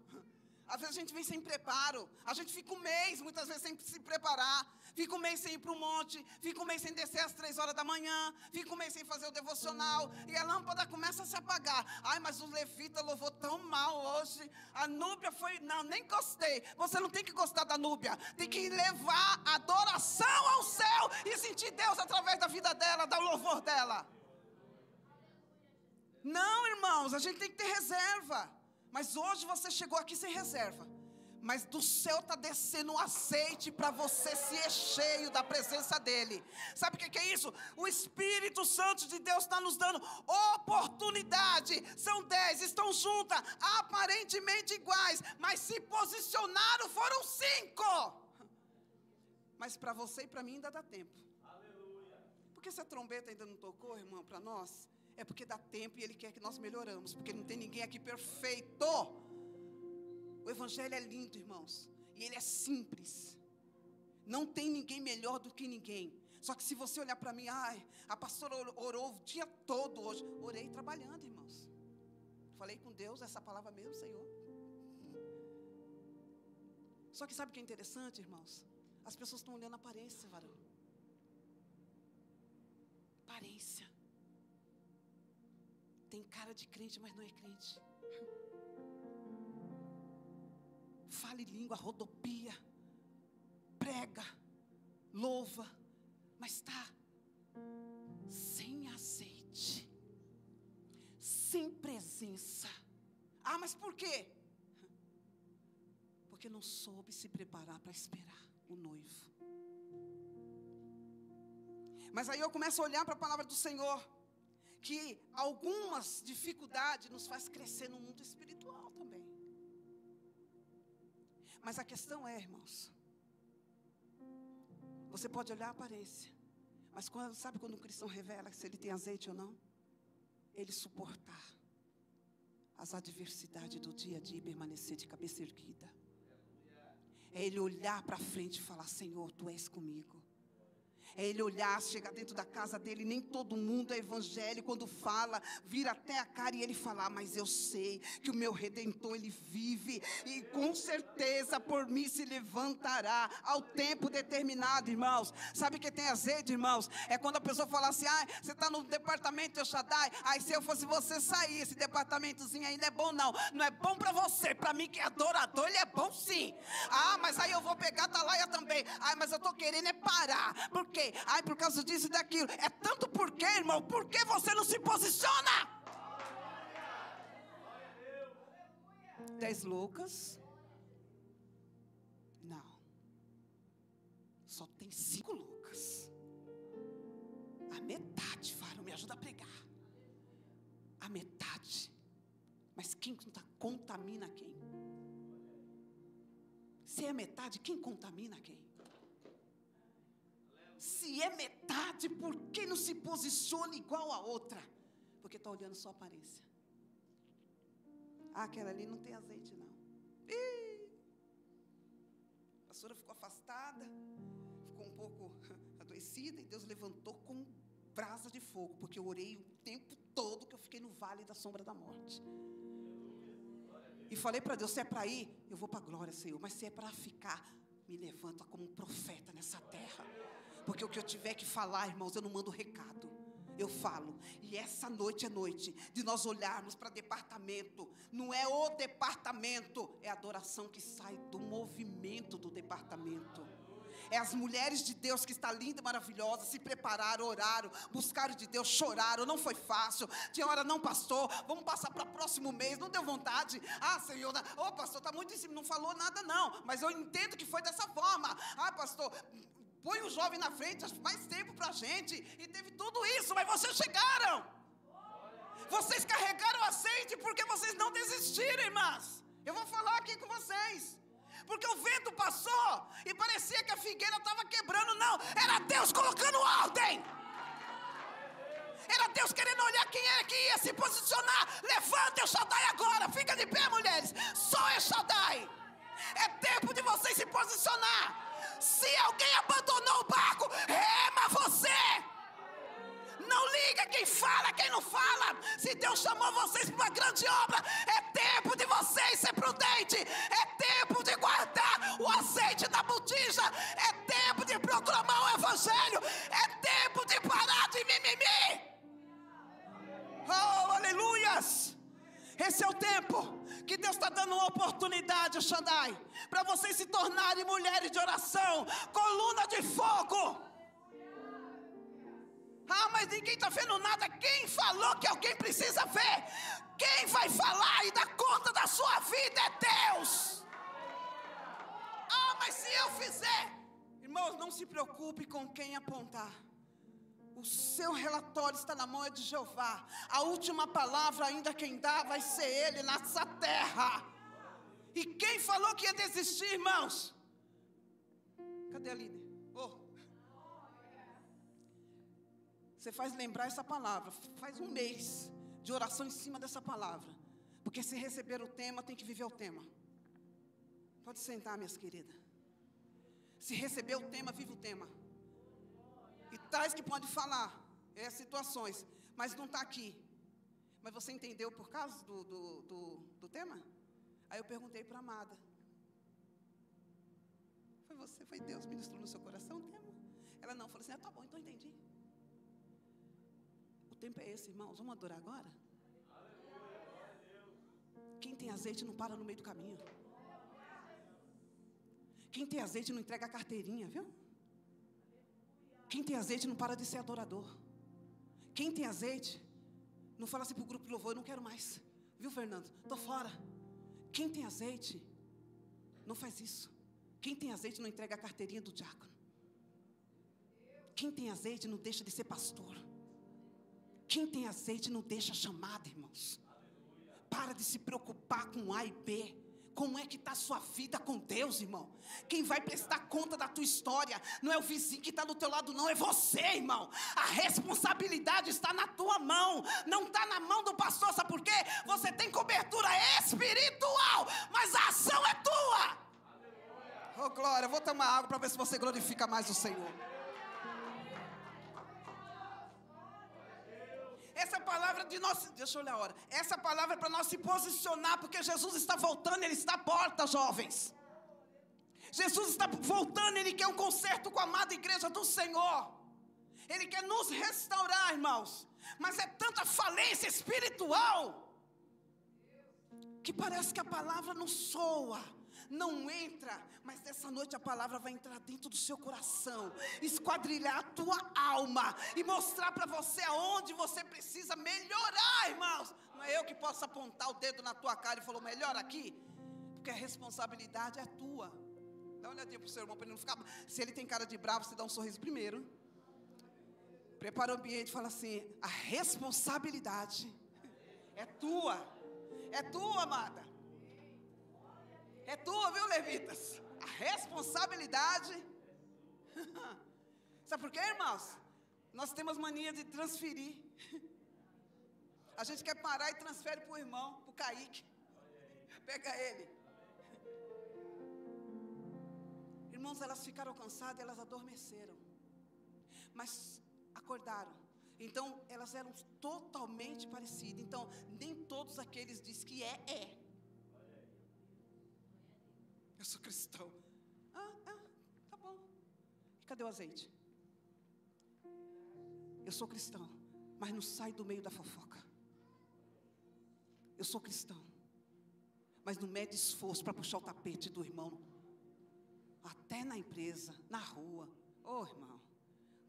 A: Às vezes a gente vem sem preparo. A gente fica um mês, muitas vezes, sem se preparar. Fica um mês sem ir para o monte. Fica um mês sem descer às 3 horas da manhã. Fica um mês sem fazer o devocional. E a lâmpada começa a se apagar. Ai, mas o levita louvou tão mal hoje. A Núbia foi... Não, nem gostei. Você não tem que gostar da Núbia. Tem que levar adoração ao céu. E sentir Deus através da vida dela, do louvor dela. Não, irmãos, a gente tem que ter reserva. Mas hoje você chegou aqui sem reserva. Mas do céu está descendo um azeite para você ser cheio da presença dEle. Sabe o que é isso? O Espírito Santo de Deus está nos dando oportunidade. São 10, estão juntas, aparentemente iguais, mas se posicionaram, foram 5. Mas para você e para mim ainda dá tempo. Aleluia. Porque se a trombeta ainda não tocou, irmão, para nós... É porque dá tempo e Ele quer que nós melhoramos. Porque não tem ninguém aqui perfeito. O Evangelho é lindo, irmãos. E ele é simples. Não tem ninguém melhor do que ninguém. Só que se você olhar para mim, ai, a pastora orou o dia todo hoje. Orei trabalhando, irmãos. Falei com Deus, essa palavra mesmo, Senhor. Só que sabe o que é interessante, irmãos? As pessoas estão olhando a aparência, varão. Aparência. Tem cara de crente, mas não é crente. Fala em língua, rodopia, prega, louva, mas está sem azeite, sem presença. Ah, mas por quê? Porque não soube se preparar para esperar o noivo. Mas aí eu começo a olhar para a palavra do Senhor, que algumas dificuldades nos faz crescer no mundo espiritual também. Mas a questão é, irmãos, você pode olhar a aparência, mas sabe quando um cristão revela se ele tem azeite ou não? Ele suportar as adversidades do dia a dia e permanecer de cabeça erguida. É ele olhar para frente e falar: Senhor, Tu és comigo. É ele olhar, chegar dentro da casa dele, nem todo mundo é evangélico. Quando fala, vira até a cara e ele falar: mas eu sei que o meu Redentor, ele vive, e com certeza por mim se levantará ao tempo determinado, irmãos. Sabe que tem azeite, irmãos? É quando a pessoa fala assim: ah, você está no departamento El Shaddai, aí se eu fosse você sair, esse departamentozinho aí não é bom não. Não é bom para você, para mim que é adorador, ele é bom sim. Ah, mas aí eu vou pegar a Atalaia também. Ah, mas eu estou querendo é parar. Por quê? Ai, por causa disso e daquilo. É tanto porquê, irmão. Por que você não se posiciona? 10 loucas? Não. Só tem 5 loucas. A metade, Faro, me ajuda a pregar. A metade. Mas quem contamina quem? Se é metade, quem contamina quem? Se é metade, por que não se posiciona igual a outra? Porque está olhando só a aparência. Ah, aquela ali não tem azeite não. A pastora ficou afastada, ficou um pouco adoecida, e Deus levantou com brasa de fogo, porque eu orei o tempo todo que eu fiquei no vale da sombra da morte. E falei para Deus: se é para ir, eu vou para a glória, Senhor. Mas se é para ficar, me levanta como um profeta nessa terra. Porque o que eu tiver que falar, irmãos, eu não mando recado. Eu falo. E essa noite é noite de nós olharmos para departamento. Não é o departamento, é a adoração que sai do movimento do departamento. É as mulheres de Deus que está linda e maravilhosa, se prepararam, oraram, buscaram de Deus, choraram. Não foi fácil, tinha hora não, pastor, vamos passar para o próximo mês, não deu vontade. Ah, Senhor, ô pastor, está muito em cima, não falou nada não, mas eu entendo que foi dessa forma. Ah, pastor, põe o jovem na frente, mais tempo para a gente. E teve tudo isso, mas vocês chegaram. Vocês carregaram o azeite porque vocês não desistiram, irmãs. Eu vou falar aqui com vocês. Porque o vento passou e parecia que a figueira estava quebrando. Não, era Deus colocando ordem. Era Deus querendo olhar quem era que ia se posicionar. Levanta El Shaddai agora, fica de pé, mulheres. Só El Shaddai. É tempo de vocês se posicionar. Se alguém abandonou o barco, rema você. Não liga quem fala, quem não fala. Se Deus chamou vocês para uma grande obra, é tempo de vocês ser prudente. É tempo de guardar o azeite da botija. É tempo de proclamar o evangelho. É tempo de parar de mimimi. Oh, aleluias. Esse é o tempo que Deus está dando uma oportunidade, Shaddai, para vocês se tornarem mulheres de oração, coluna de fogo. Ah, mas ninguém está vendo nada. Quem falou que alguém precisa ver? Quem vai falar e dar conta da sua vida é Deus. Ah, mas se eu fizer... Irmãos, não se preocupe com quem apontar. O seu relatório está na mão de Jeová. A última palavra ainda quem dá vai ser Ele nessa terra. E quem falou que ia desistir, irmãos? Cadê a Aline? Você faz lembrar essa palavra. Faz um mês de oração em cima dessa palavra. Porque se receber o tema, tem que viver o tema. Pode sentar, minhas queridas. Se receber o tema, vive o tema. E tais que pode falar situações, mas não está aqui. Mas você entendeu por causa do tema? Aí eu perguntei para a amada. Foi você, foi Deus ministrou no seu coração o tema? Ela não, falou assim: tá bom, então entendi. O tempo é esse, irmãos, vamos adorar agora? Quem tem azeite não para no meio do caminho. Quem tem azeite não entrega a carteirinha, viu? Quem tem azeite não para de ser adorador. Quem tem azeite não fala assim para o grupo de louvor: eu não quero mais, viu, Fernando? Estou fora. Quem tem azeite não faz isso. Quem tem azeite não entrega a carteirinha do diácono. Quem tem azeite não deixa de ser pastor. Quem tem azeite não deixa chamada, irmãos. Para de se preocupar com A e B. Como é que está a sua vida com Deus, irmão? Quem vai prestar conta da tua história não é o vizinho que está do teu lado, não. É você, irmão. A responsabilidade está na tua mão. Não está na mão do pastor. Sabe por quê? Você tem cobertura espiritual, mas a ação é tua. Oh, glória. Eu vou tomar água para ver se você glorifica mais o Senhor. Essa palavra de nós, deixa eu olhar a hora. Essa palavra é para nós se posicionar, porque Jesus está voltando, Ele está à porta, jovens. Jesus está voltando, Ele quer um concerto com a amada igreja do Senhor. Ele quer nos restaurar, irmãos. Mas é tanta falência espiritual, que parece que a palavra não soa, não entra. Mas nessa noite a palavra vai entrar dentro do seu coração, esquadrilhar a tua alma e mostrar para você aonde você precisa melhorar, irmãos. Não é eu que posso apontar o dedo na tua cara e falar, melhor aqui, porque a responsabilidade é tua. Dá uma olhadinha para o seu irmão, para ele não ficar. Se ele tem cara de bravo, você dá um sorriso primeiro. Prepara o ambiente e fala assim, a responsabilidade é tua. É tua, amada. É tua, viu, levitas? A responsabilidade. Sabe por quê, irmãos? Nós temos mania de transferir. A gente quer parar e transfere para o irmão, para o Kaique. Pega ele. Irmãos, elas ficaram cansadas, elas adormeceram. Mas acordaram. Então, elas eram totalmente parecidas. Então, nem todos aqueles diz que é. Eu sou cristão. Tá bom. E cadê o azeite? Eu sou cristão, mas não sai do meio da fofoca. Eu sou cristão, mas não mede esforço para puxar o tapete do irmão. Até na empresa, na rua. Irmão,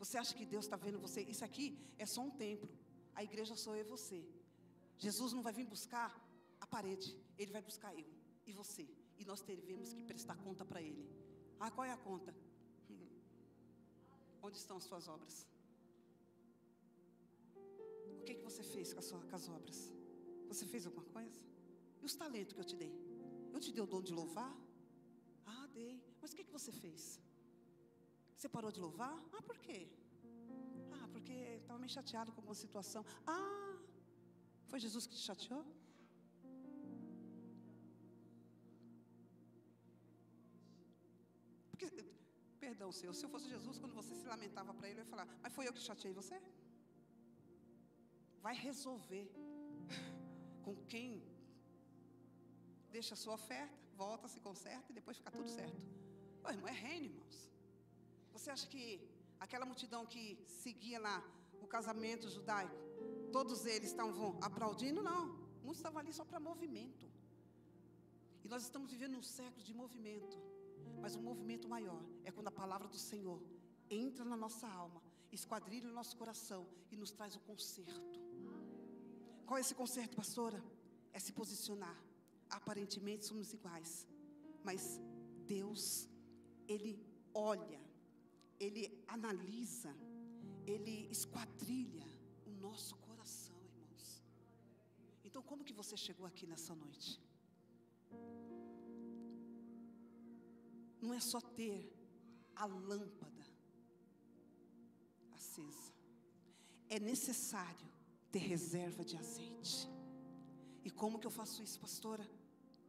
A: você acha que Deus está vendo você? Isso aqui é só um templo. A igreja sou eu e você. Jesus não vai vir buscar a parede. Ele vai buscar eu e você. E nós teremos que prestar conta para Ele. Qual é a conta? Onde estão as suas obras? O que você fez com as obras? Você fez alguma coisa? E os talentos que eu te dei? Eu te dei o dom de louvar? Dei. Mas o que você fez? Você parou de louvar? Por quê? Porque estava meio chateado com alguma situação. Foi Jesus que te chateou? Porque, perdão, Senhor, se eu fosse Jesus, quando você se lamentava para Ele, eu ia falar, mas foi eu que chateei você? Vai resolver com quem deixa a sua oferta, volta, se conserta e depois fica tudo certo. Irmão, é reino, irmãos. Você acha que aquela multidão que seguia lá o casamento judaico, todos eles estavam aplaudindo? Não, muitos estavam ali só para movimento. E nós estamos vivendo um século de movimento. Mas um movimento maior é quando a palavra do Senhor entra na nossa alma, esquadrilha o nosso coração e nos traz o conserto. Qual é esse conserto, pastora? É se posicionar. Aparentemente somos iguais, mas Deus, Ele olha, Ele analisa, Ele esquadrilha o nosso coração, irmãos. Então, como que você chegou aqui nessa noite? Não é só ter a lâmpada acesa. É necessário ter reserva de azeite. E como que eu faço isso, pastora?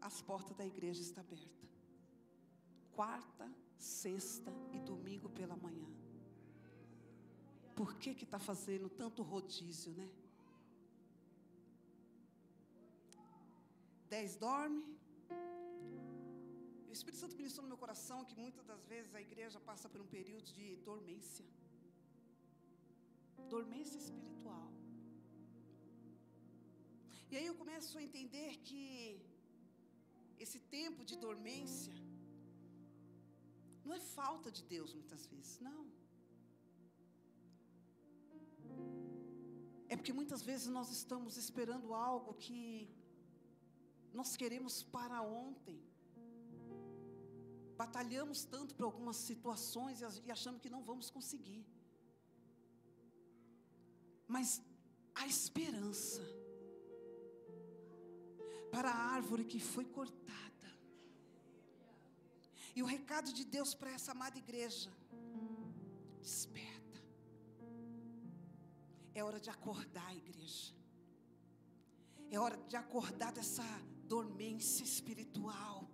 A: As portas da igreja estão abertas. Quarta, sexta e domingo pela manhã. Por que está fazendo tanto rodízio, né? 10 dorme. O Espírito Santo ministrou no meu coração que muitas das vezes a igreja passa por um período de dormência. Dormência espiritual. E aí eu começo a entender que esse tempo de dormência não é falta de Deus muitas vezes, não. É porque muitas vezes nós estamos esperando algo que nós queremos para ontem. Batalhamos tanto por algumas situações e achamos que não vamos conseguir. Mas há esperança para a árvore que foi cortada. E o recado de Deus para essa amada igreja: desperta. É hora de acordar, igreja. É hora de acordar dessa dormência espiritual.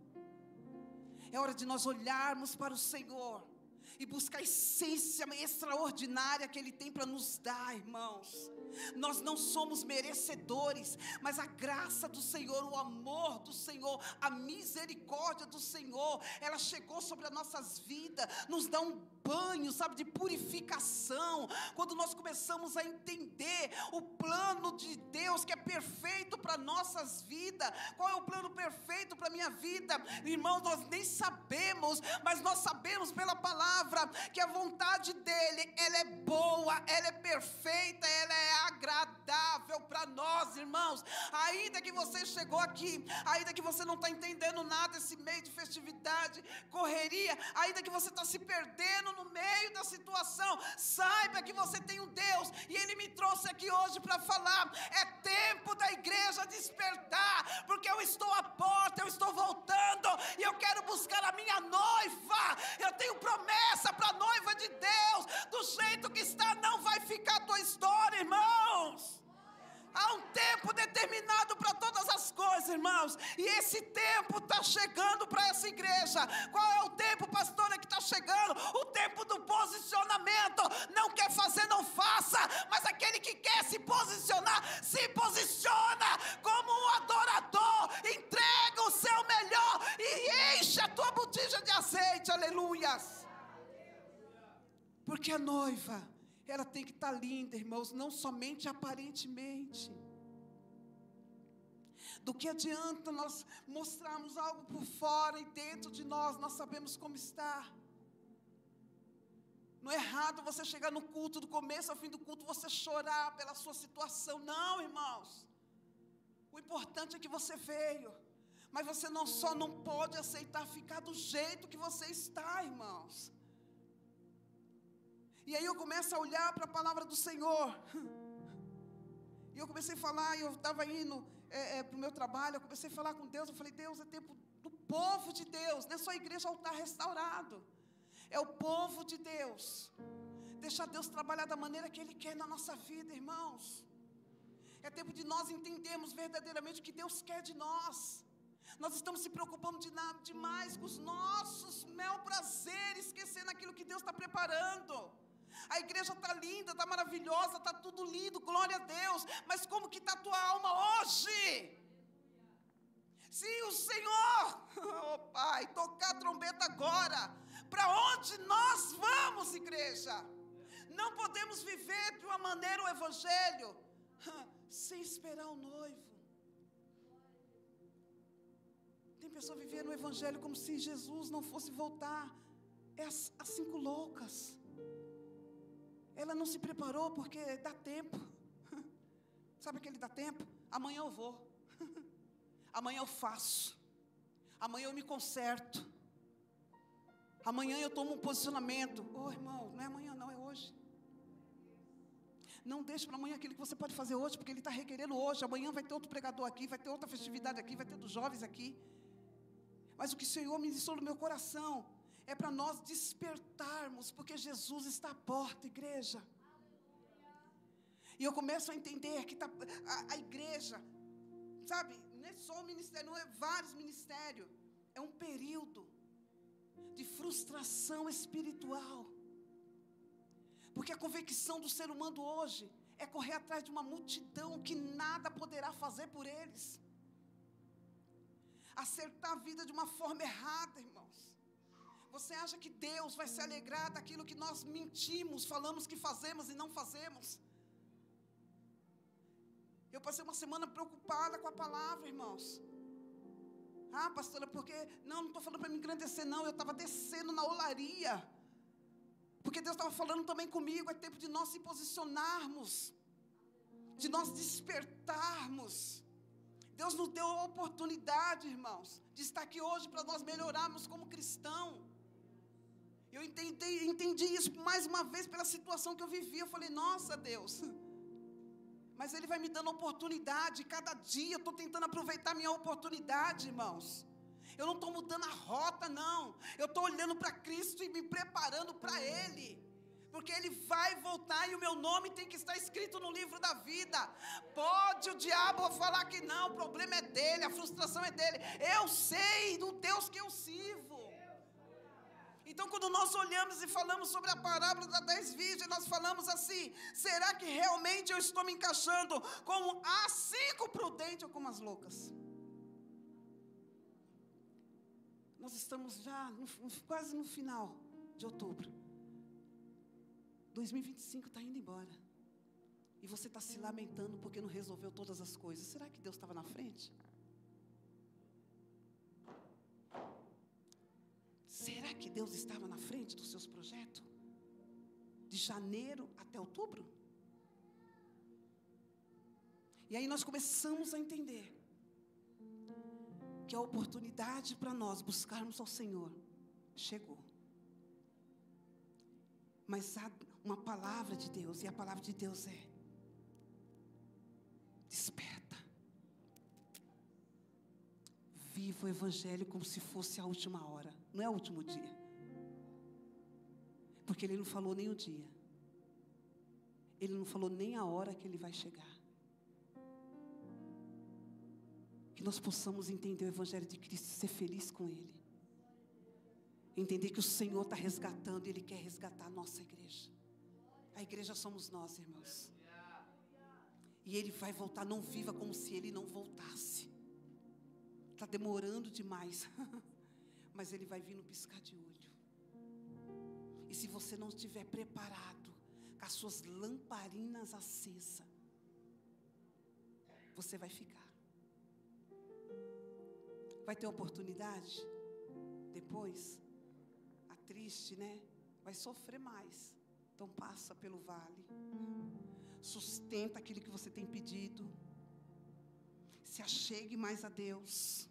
A: É hora de nós olharmos para o Senhor e buscar a essência extraordinária que Ele tem para nos dar, irmãos. Nós não somos merecedores, mas a graça do Senhor, o amor do Senhor, a misericórdia do Senhor, ela chegou sobre as nossas vidas, nos dá um banho, sabe, de purificação. Quando nós começamos a entender o plano de Deus, que é perfeito para nossas vidas. Qual é o plano perfeito para a minha vida? Irmãos, nós nem sabemos, mas nós sabemos pela palavra, que a vontade dEle, ela é boa, ela é perfeita, ela é agradável para nós, irmãos. Ainda que você chegou aqui, ainda que você não está entendendo nada esse meio de festividade, correria, ainda que você está se perdendo no meio da situação, saiba que você tem um Deus, e Ele me trouxe aqui hoje para falar. É tempo da igreja despertar, porque eu estou à porta, eu estou voltando, e eu quero buscar a minha noiva. Eu tenho promessa para a noiva de Deus. Do jeito que está, não vai ficar a tua história, irmãos. Há um tempo determinado para todas as coisas, irmãos, e esse tempo está chegando para essa igreja. Qual é o tempo, pastora, que está chegando? O tempo do posicionamento. Não quer fazer, não faça, mas aquele que quer se posicionar, se posiciona como um adorador, entrega o seu melhor e enche a tua botija de azeite, aleluias. Porque a noiva, ela tem que estar linda, irmãos, não somente aparentemente. Do que adianta nós mostrarmos algo por fora e dentro de nós sabemos como está. Não é errado você chegar no culto, do começo ao fim do culto, você chorar pela sua situação. Não, irmãos. O importante é que você veio. Mas você não pode aceitar ficar do jeito que você está, irmãos. E aí eu começo a olhar para a palavra do Senhor. E eu comecei a falar, eu estava indo para o meu trabalho, eu comecei a falar com Deus. Eu falei, Deus, é tempo do povo de Deus, não é só a igreja altar restaurado. É o povo de Deus. Deixar Deus trabalhar da maneira que Ele quer na nossa vida, irmãos. É tempo de nós entendermos verdadeiramente o que Deus quer de nós. Nós estamos se preocupando demais com os nossos bel prazeres, esquecendo aquilo que Deus está preparando. A igreja está linda, está maravilhosa, está tudo lindo, glória a Deus. Mas como que está a tua alma hoje? Se o Senhor, oh Pai, tocar a trombeta agora, para onde nós vamos, igreja? Não podemos viver de uma maneira o evangelho sem esperar o noivo. Tem pessoa vivendo o evangelho como se Jesus não fosse voltar. É as 5 loucas. Ela não se preparou porque dá tempo. Sabe aquele dá tempo? Amanhã eu vou. Amanhã eu faço. Amanhã eu me conserto. Amanhã eu tomo um posicionamento. Oh, irmão, não é amanhã não, é hoje. Não deixe para amanhã aquilo que você pode fazer hoje, porque Ele está requerendo hoje. Amanhã vai ter outro pregador aqui, vai ter outra festividade aqui, vai ter dos jovens aqui. Mas o que o Senhor ministrou no meu coração é para nós despertarmos, porque Jesus está à porta, igreja. E eu começo a entender que a igreja, sabe, não é só um ministério, não é vários ministérios. É um período de frustração espiritual. Porque a convicção do ser humano hoje é correr atrás de uma multidão que nada poderá fazer por eles. Acertar a vida de uma forma errada, irmãos. Você acha que Deus vai se alegrar daquilo que nós mentimos, falamos que fazemos e não fazemos? Eu passei uma semana preocupada com a palavra, irmãos. Ah, pastora, porque... Não estou falando para me engrandecer, não. Eu estava descendo na olaria. Porque Deus estava falando também comigo. É tempo de nós se posicionarmos. De nós despertarmos. Deus nos deu a oportunidade, irmãos, de estar aqui hoje para nós melhorarmos como cristão. Eu entendi isso mais uma vez pela situação que eu vivi. Eu falei, nossa Deus, mas Ele vai me dando oportunidade. Cada dia eu estou tentando aproveitar a minha oportunidade, irmãos. Eu não estou mudando a rota, não. Eu estou olhando para Cristo e me preparando para Ele. Porque Ele vai voltar e o meu nome tem que estar escrito no livro da vida. Pode o diabo falar que não, o problema é dele, a frustração é dele. Eu sei do Deus que eu sirvo. Então, quando nós olhamos e falamos sobre a parábola das 10 virgens, nós falamos assim: será que realmente eu estou me encaixando como as 5 prudentes ou como as loucas? Nós estamos já quase no final de outubro. 2025 está indo embora. E você está se lamentando porque não resolveu todas as coisas. Será que Deus estava na frente? Será que Deus estava na frente dos seus projetos? De janeiro até outubro? E aí nós começamos a entender que a oportunidade para nós buscarmos ao Senhor chegou. Mas há uma palavra de Deus, e a palavra de Deus é: desperta. Viva o Evangelho como se fosse a última hora. Não é o último dia. Porque Ele não falou nem o dia. Ele não falou nem a hora que Ele vai chegar. Que nós possamos entender o Evangelho de Cristo e ser feliz com Ele. Entender que o Senhor está resgatando e Ele quer resgatar a nossa igreja. A igreja somos nós, irmãos. E Ele vai voltar. Não viva como se Ele não voltasse. Está demorando demais. Mas Ele vai vir no piscar de olho. E se você não estiver preparado, com as suas lamparinas acesas, você vai ficar. Vai ter oportunidade? Depois, a triste, né? Vai sofrer mais. Então passa pelo vale. Sustenta aquilo que você tem pedido. Se achegue mais a Deus.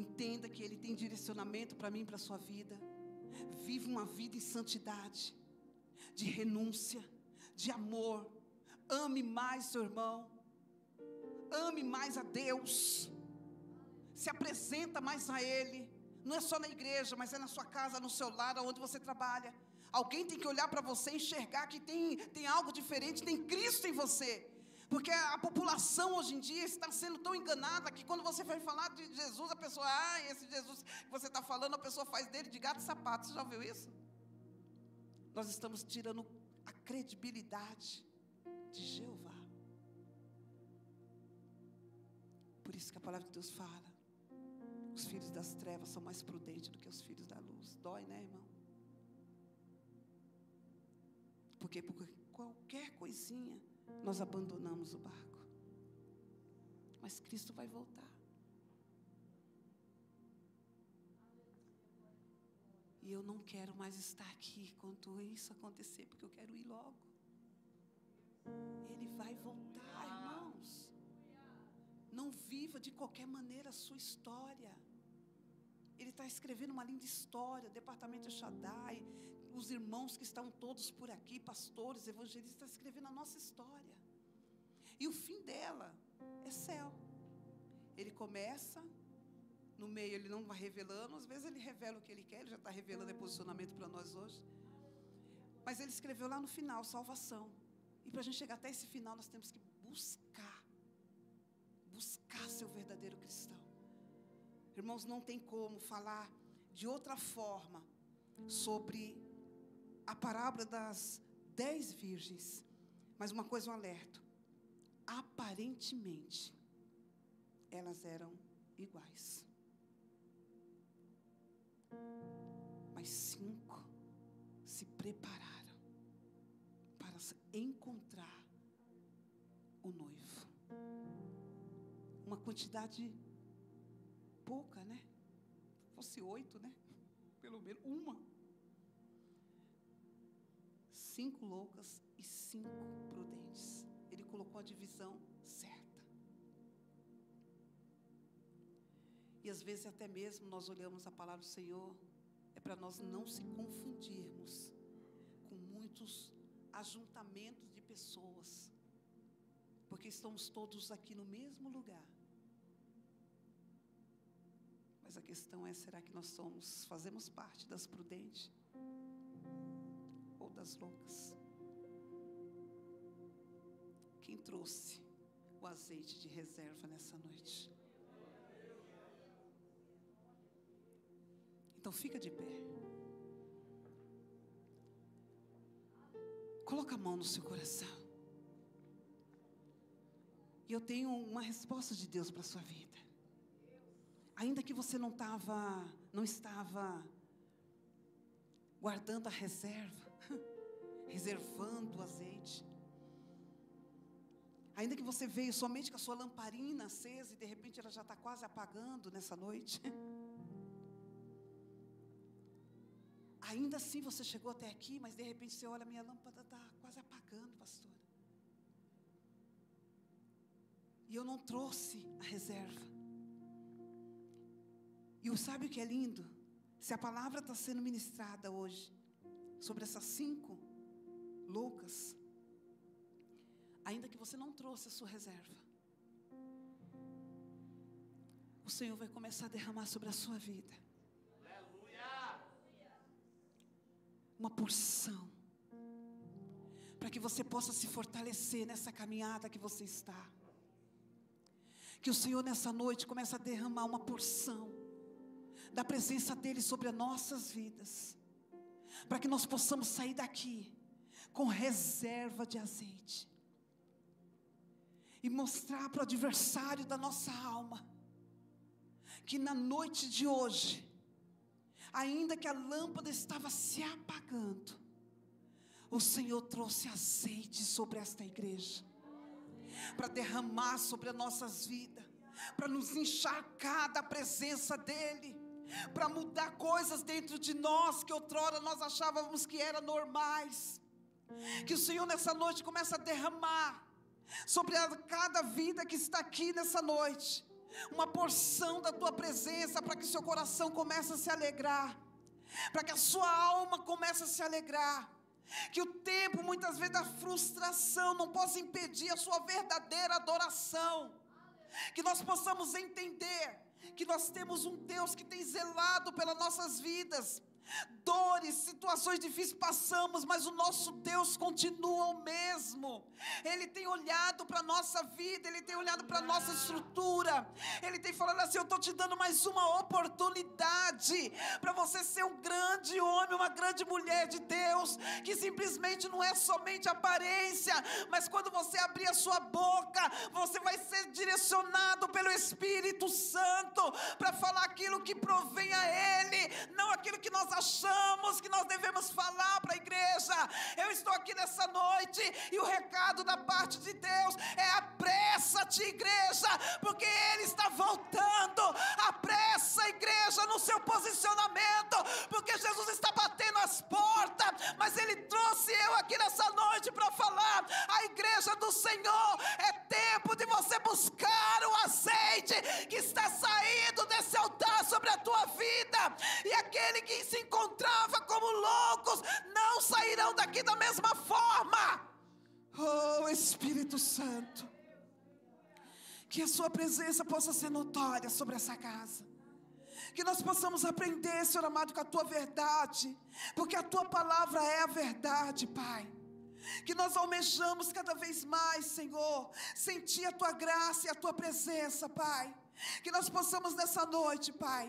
A: Entenda que Ele tem direcionamento para mim e para a sua vida. Vive uma vida em santidade, de renúncia, de amor. Ame mais seu irmão. Ame mais a Deus. Se apresenta mais a Ele. Não é só na igreja, mas é na sua casa, no seu lar, onde você trabalha. Alguém tem que olhar para você e enxergar que tem algo diferente, tem Cristo em você. Porque a população hoje em dia está sendo tão enganada que quando você vai falar de Jesus, a pessoa, esse Jesus que você está falando, a pessoa faz dele de gato e sapato. Você já ouviu isso? Nós estamos tirando a credibilidade de Jeová. Por isso que a palavra de Deus fala: os filhos das trevas são mais prudentes do que os filhos da luz. Dói, né, irmão? Porque por qualquer coisinha nós abandonamos o barco. Mas Cristo vai voltar. E eu não quero mais estar aqui quando isso acontecer, porque eu quero ir logo. Ele vai voltar, irmãos. Não viva de qualquer maneira a sua história. Ele está escrevendo uma linda história, o departamento Shaddai, os irmãos que estão todos por aqui, pastores, evangelistas, está escrevendo a nossa história. E o fim dela é céu. Ele começa, no meio ele não vai revelando, às vezes ele revela o que ele quer, ele já está revelando posicionamento para nós hoje. Mas ele escreveu lá no final, salvação. E para a gente chegar até esse final, nós temos que buscar ser o verdadeiro cristão. Irmãos, não tem como falar de outra forma sobre a parábola das 10 virgens. Mas uma coisa eu alerto: aparentemente elas eram iguais, mas 5 se prepararam para encontrar o noivo. Uma quantidade pouca, né? Fosse 8, né? Pelo menos uma. 5 loucas e 5 prudentes. Ele colocou a divisão certa. E às vezes até mesmo nós olhamos a palavra do Senhor, é para nós não se confundirmos com muitos ajuntamentos de pessoas, porque estamos todos aqui no mesmo lugar. Mas a questão é, será que nós fazemos parte das prudentes ou das loucas? Quem trouxe o azeite de reserva nessa noite? Então Então fica de pé. Coloca a mão no seu coração. E eu tenho uma resposta de Deus para a sua vida. Ainda que você não estava guardando a reserva, reservando o azeite. Ainda que você veio somente com a sua lamparina acesa e de repente ela já está quase apagando nessa noite. Ainda assim você chegou até aqui, mas de repente você olha, minha lâmpada está quase apagando, pastora. E eu não trouxe a reserva. E sabe o que é lindo? Se a palavra está sendo ministrada hoje, sobre essas 5 loucas, ainda que você não trouxe a sua reserva, o Senhor vai começar a derramar sobre a sua vida. Aleluia! Uma porção, para que você possa se fortalecer nessa caminhada que você está. Que o Senhor nessa noite comece a derramar uma porção da presença dEle sobre as nossas vidas, para que nós possamos sair daqui com reserva de azeite e mostrar para o adversário da nossa alma que na noite de hoje, ainda que a lâmpada estava se apagando, o Senhor trouxe azeite sobre esta igreja, para derramar sobre as nossas vidas, para nos encharcar da presença dEle, para mudar coisas dentro de nós que outrora nós achávamos que eram normais. Que o Senhor nessa noite comece a derramar sobre cada vida que está aqui nessa noite uma porção da tua presença, para que seu coração comece a se alegrar, para que a sua alma comece a se alegrar. Que o tempo muitas vezes da frustração não possa impedir a sua verdadeira adoração. Que nós possamos entender que nós temos um Deus que tem zelado pelas nossas vidas. Dores, situações difíceis passamos, mas o nosso Deus continua o mesmo. Ele tem olhado para a nossa vida, Ele tem olhado para a nossa estrutura. Ele tem falado assim: eu estou te dando mais uma oportunidade para você ser um grande homem, uma grande mulher de Deus, que simplesmente não é somente aparência, mas quando você abrir a sua boca, você vai ser direcionado pelo Espírito Santo para falar aquilo que provém a Ele, não aquilo que nós achamos que nós devemos falar para a igreja. Eu estou aqui nessa noite e o recado da parte de Deus é: apressa-te, igreja, porque Ele está voltando. Apressa, igreja, no seu posicionamento, porque Jesus está batendo as portas, mas Ele trouxe eu aqui nessa noite para falar: a igreja do Senhor, é tempo de você buscar o azeite que está saindo desse altar sobre a tua vida, e aquele que se encontrava como loucos não sairão daqui da mesma forma. Oh, Espírito Santo, que a sua presença possa ser notória sobre essa casa, que nós possamos aprender, Senhor amado, com a tua verdade, porque a tua palavra é a verdade, Pai. Que nós almejamos cada vez mais, Senhor, sentir a tua graça e a tua presença, Pai. Que nós possamos nessa noite, Pai,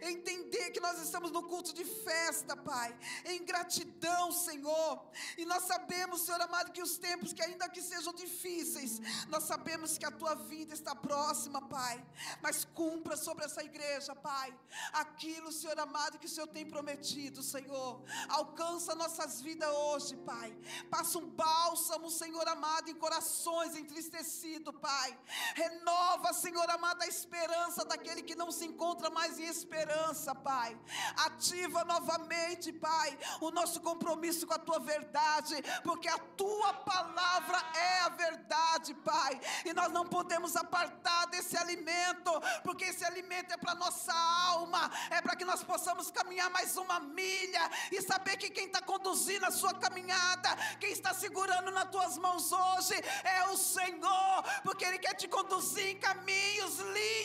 A: entender que nós estamos no culto de festa, Pai, em gratidão, Senhor. E nós sabemos, Senhor amado, que os tempos que ainda que sejam difíceis, nós sabemos que a tua vinda está próxima, Pai. Mas cumpra sobre essa igreja, Pai, aquilo, Senhor amado, que o Senhor tem prometido, Senhor. Alcança nossas vidas hoje, Pai. Passa um bálsamo, Senhor amado, em corações entristecidos, Pai. Renova, Senhor amado, a esperança daquele que não se encontra mais em esperança, Pai. Ativa novamente, Pai, o nosso compromisso com a tua verdade, porque a tua palavra é a verdade, Pai, e nós não podemos apartar desse alimento, porque esse alimento é para nossa alma, é para que nós possamos caminhar mais uma milha e saber que quem está conduzindo a sua caminhada, quem está segurando nas tuas mãos hoje é o Senhor, porque Ele quer te conduzir em caminhos lindos.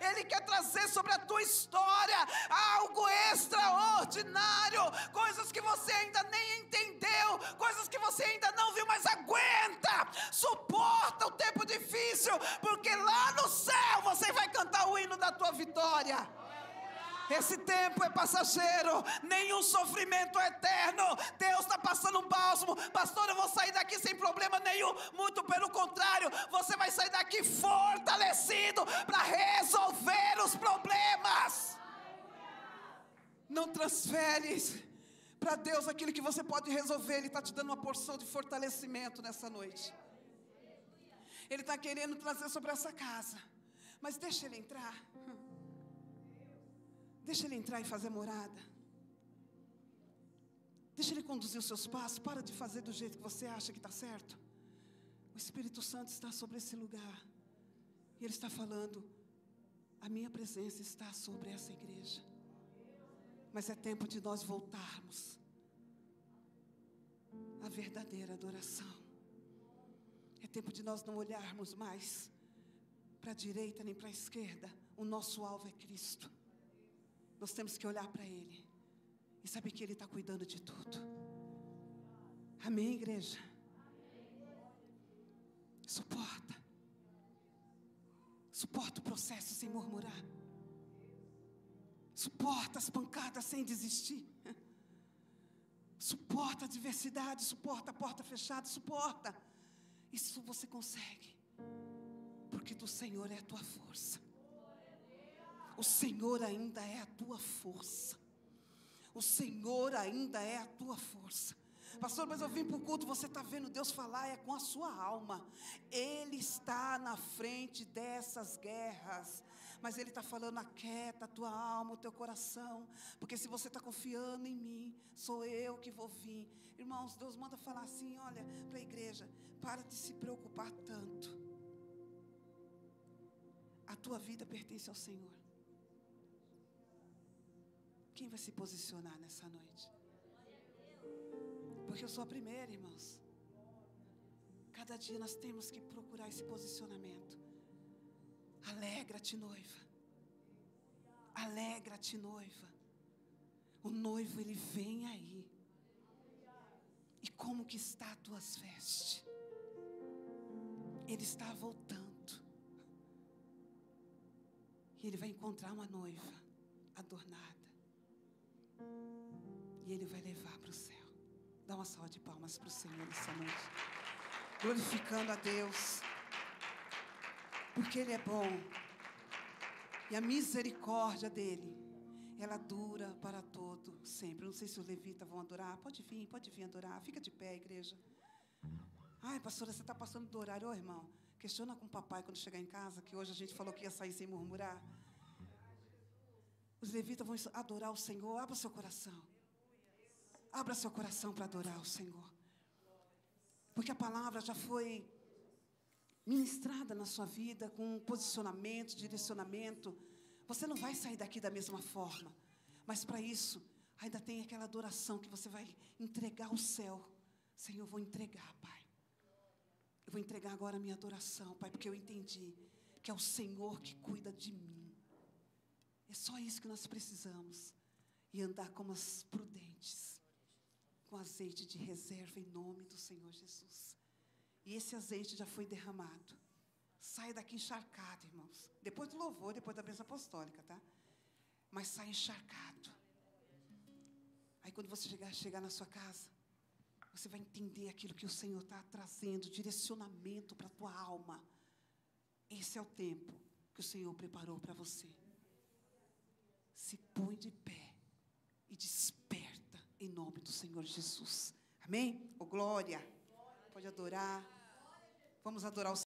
A: Ele quer trazer sobre a tua história algo extraordinário, coisas que você ainda nem entendeu, coisas que você ainda não viu, mas aguenta, suporta o tempo difícil, porque lá no céu você vai cantar o hino da tua vitória. Esse tempo é passageiro, nenhum sofrimento é eterno. Deus está passando um bálsamo. Pastor, eu vou sair daqui sem problema nenhum. Muito pelo contrário, você vai sair daqui fortalecido para resolver os problemas. Não transfere para Deus aquilo que você pode resolver. Ele está te dando uma porção de fortalecimento nessa noite. Ele está querendo trazer sobre essa casa. Mas deixa Ele entrar. Deixa Ele entrar e fazer morada. Deixa Ele conduzir os seus passos. Para de fazer do jeito que você acha que está certo. O Espírito Santo está sobre esse lugar. E Ele está falando: a minha presença está sobre essa igreja. Mas é tempo de nós voltarmos à verdadeira adoração. É tempo de nós não olharmos mais para a direita nem para a esquerda. O nosso alvo é Cristo. Nós temos que olhar para Ele e saber que Ele está cuidando de tudo. Amém, igreja? Suporta. Suporta o processo sem murmurar. Suporta as pancadas sem desistir. Suporta a adversidade, suporta a porta fechada, suporta. Isso você consegue, porque do Senhor é a tua força. O Senhor ainda é a tua força. O Senhor ainda é a tua força. Pastor, mas eu vim para o culto, você está vendo Deus falar, é com a sua alma. Ele está na frente dessas guerras. Mas Ele está falando: aquieta a tua alma, o teu coração. Porque se você está confiando em mim, sou eu que vou vir. Irmãos, Deus manda falar assim, olha, para a igreja: para de se preocupar tanto. A tua vida pertence ao Senhor. Quem vai se posicionar nessa noite? Porque eu sou a primeira, irmãos. Cada dia nós temos que procurar esse posicionamento. Alegra-te, noiva. Alegra-te, noiva. O noivo, ele vem aí. E como que está as tuas vestes? Ele está voltando. E ele vai encontrar uma noiva adornada. E ele vai levar para o céu. Dá uma salva de palmas para o Senhor essa noite. Glorificando a Deus. Porque Ele é bom. E a misericórdia dEle, ela dura para todo sempre. Não sei se os levitas vão adorar. Pode vir adorar. Fica de pé, igreja. Ai, pastora, você está passando do horário. Ô, irmão, questiona com o papai quando chegar em casa, que hoje a gente falou que ia sair sem murmurar. Os levitas vão adorar o Senhor. Abra seu coração. Abra seu coração para adorar o Senhor. Porque a palavra já foi ministrada na sua vida, com posicionamento, direcionamento. Você não vai sair daqui da mesma forma. Mas para isso, ainda tem aquela adoração que você vai entregar ao céu. Senhor, eu vou entregar, Pai. Eu vou entregar agora a minha adoração, Pai, porque eu entendi que é o Senhor que cuida de mim. É só isso que nós precisamos. E andar como as prudentes, com azeite de reserva em nome do Senhor Jesus. E esse azeite já foi derramado. Sai daqui encharcado, irmãos. Depois do louvor, depois da bênção apostólica, tá? Mas sai encharcado. Aí quando você chegar na sua casa, você vai entender aquilo que o Senhor está trazendo, direcionamento para a tua alma. Esse é o tempo que o Senhor preparou para você. Se põe de pé e desperta em nome do Senhor Jesus. Amém? Oh, glória. Pode adorar. Vamos adorar o Senhor.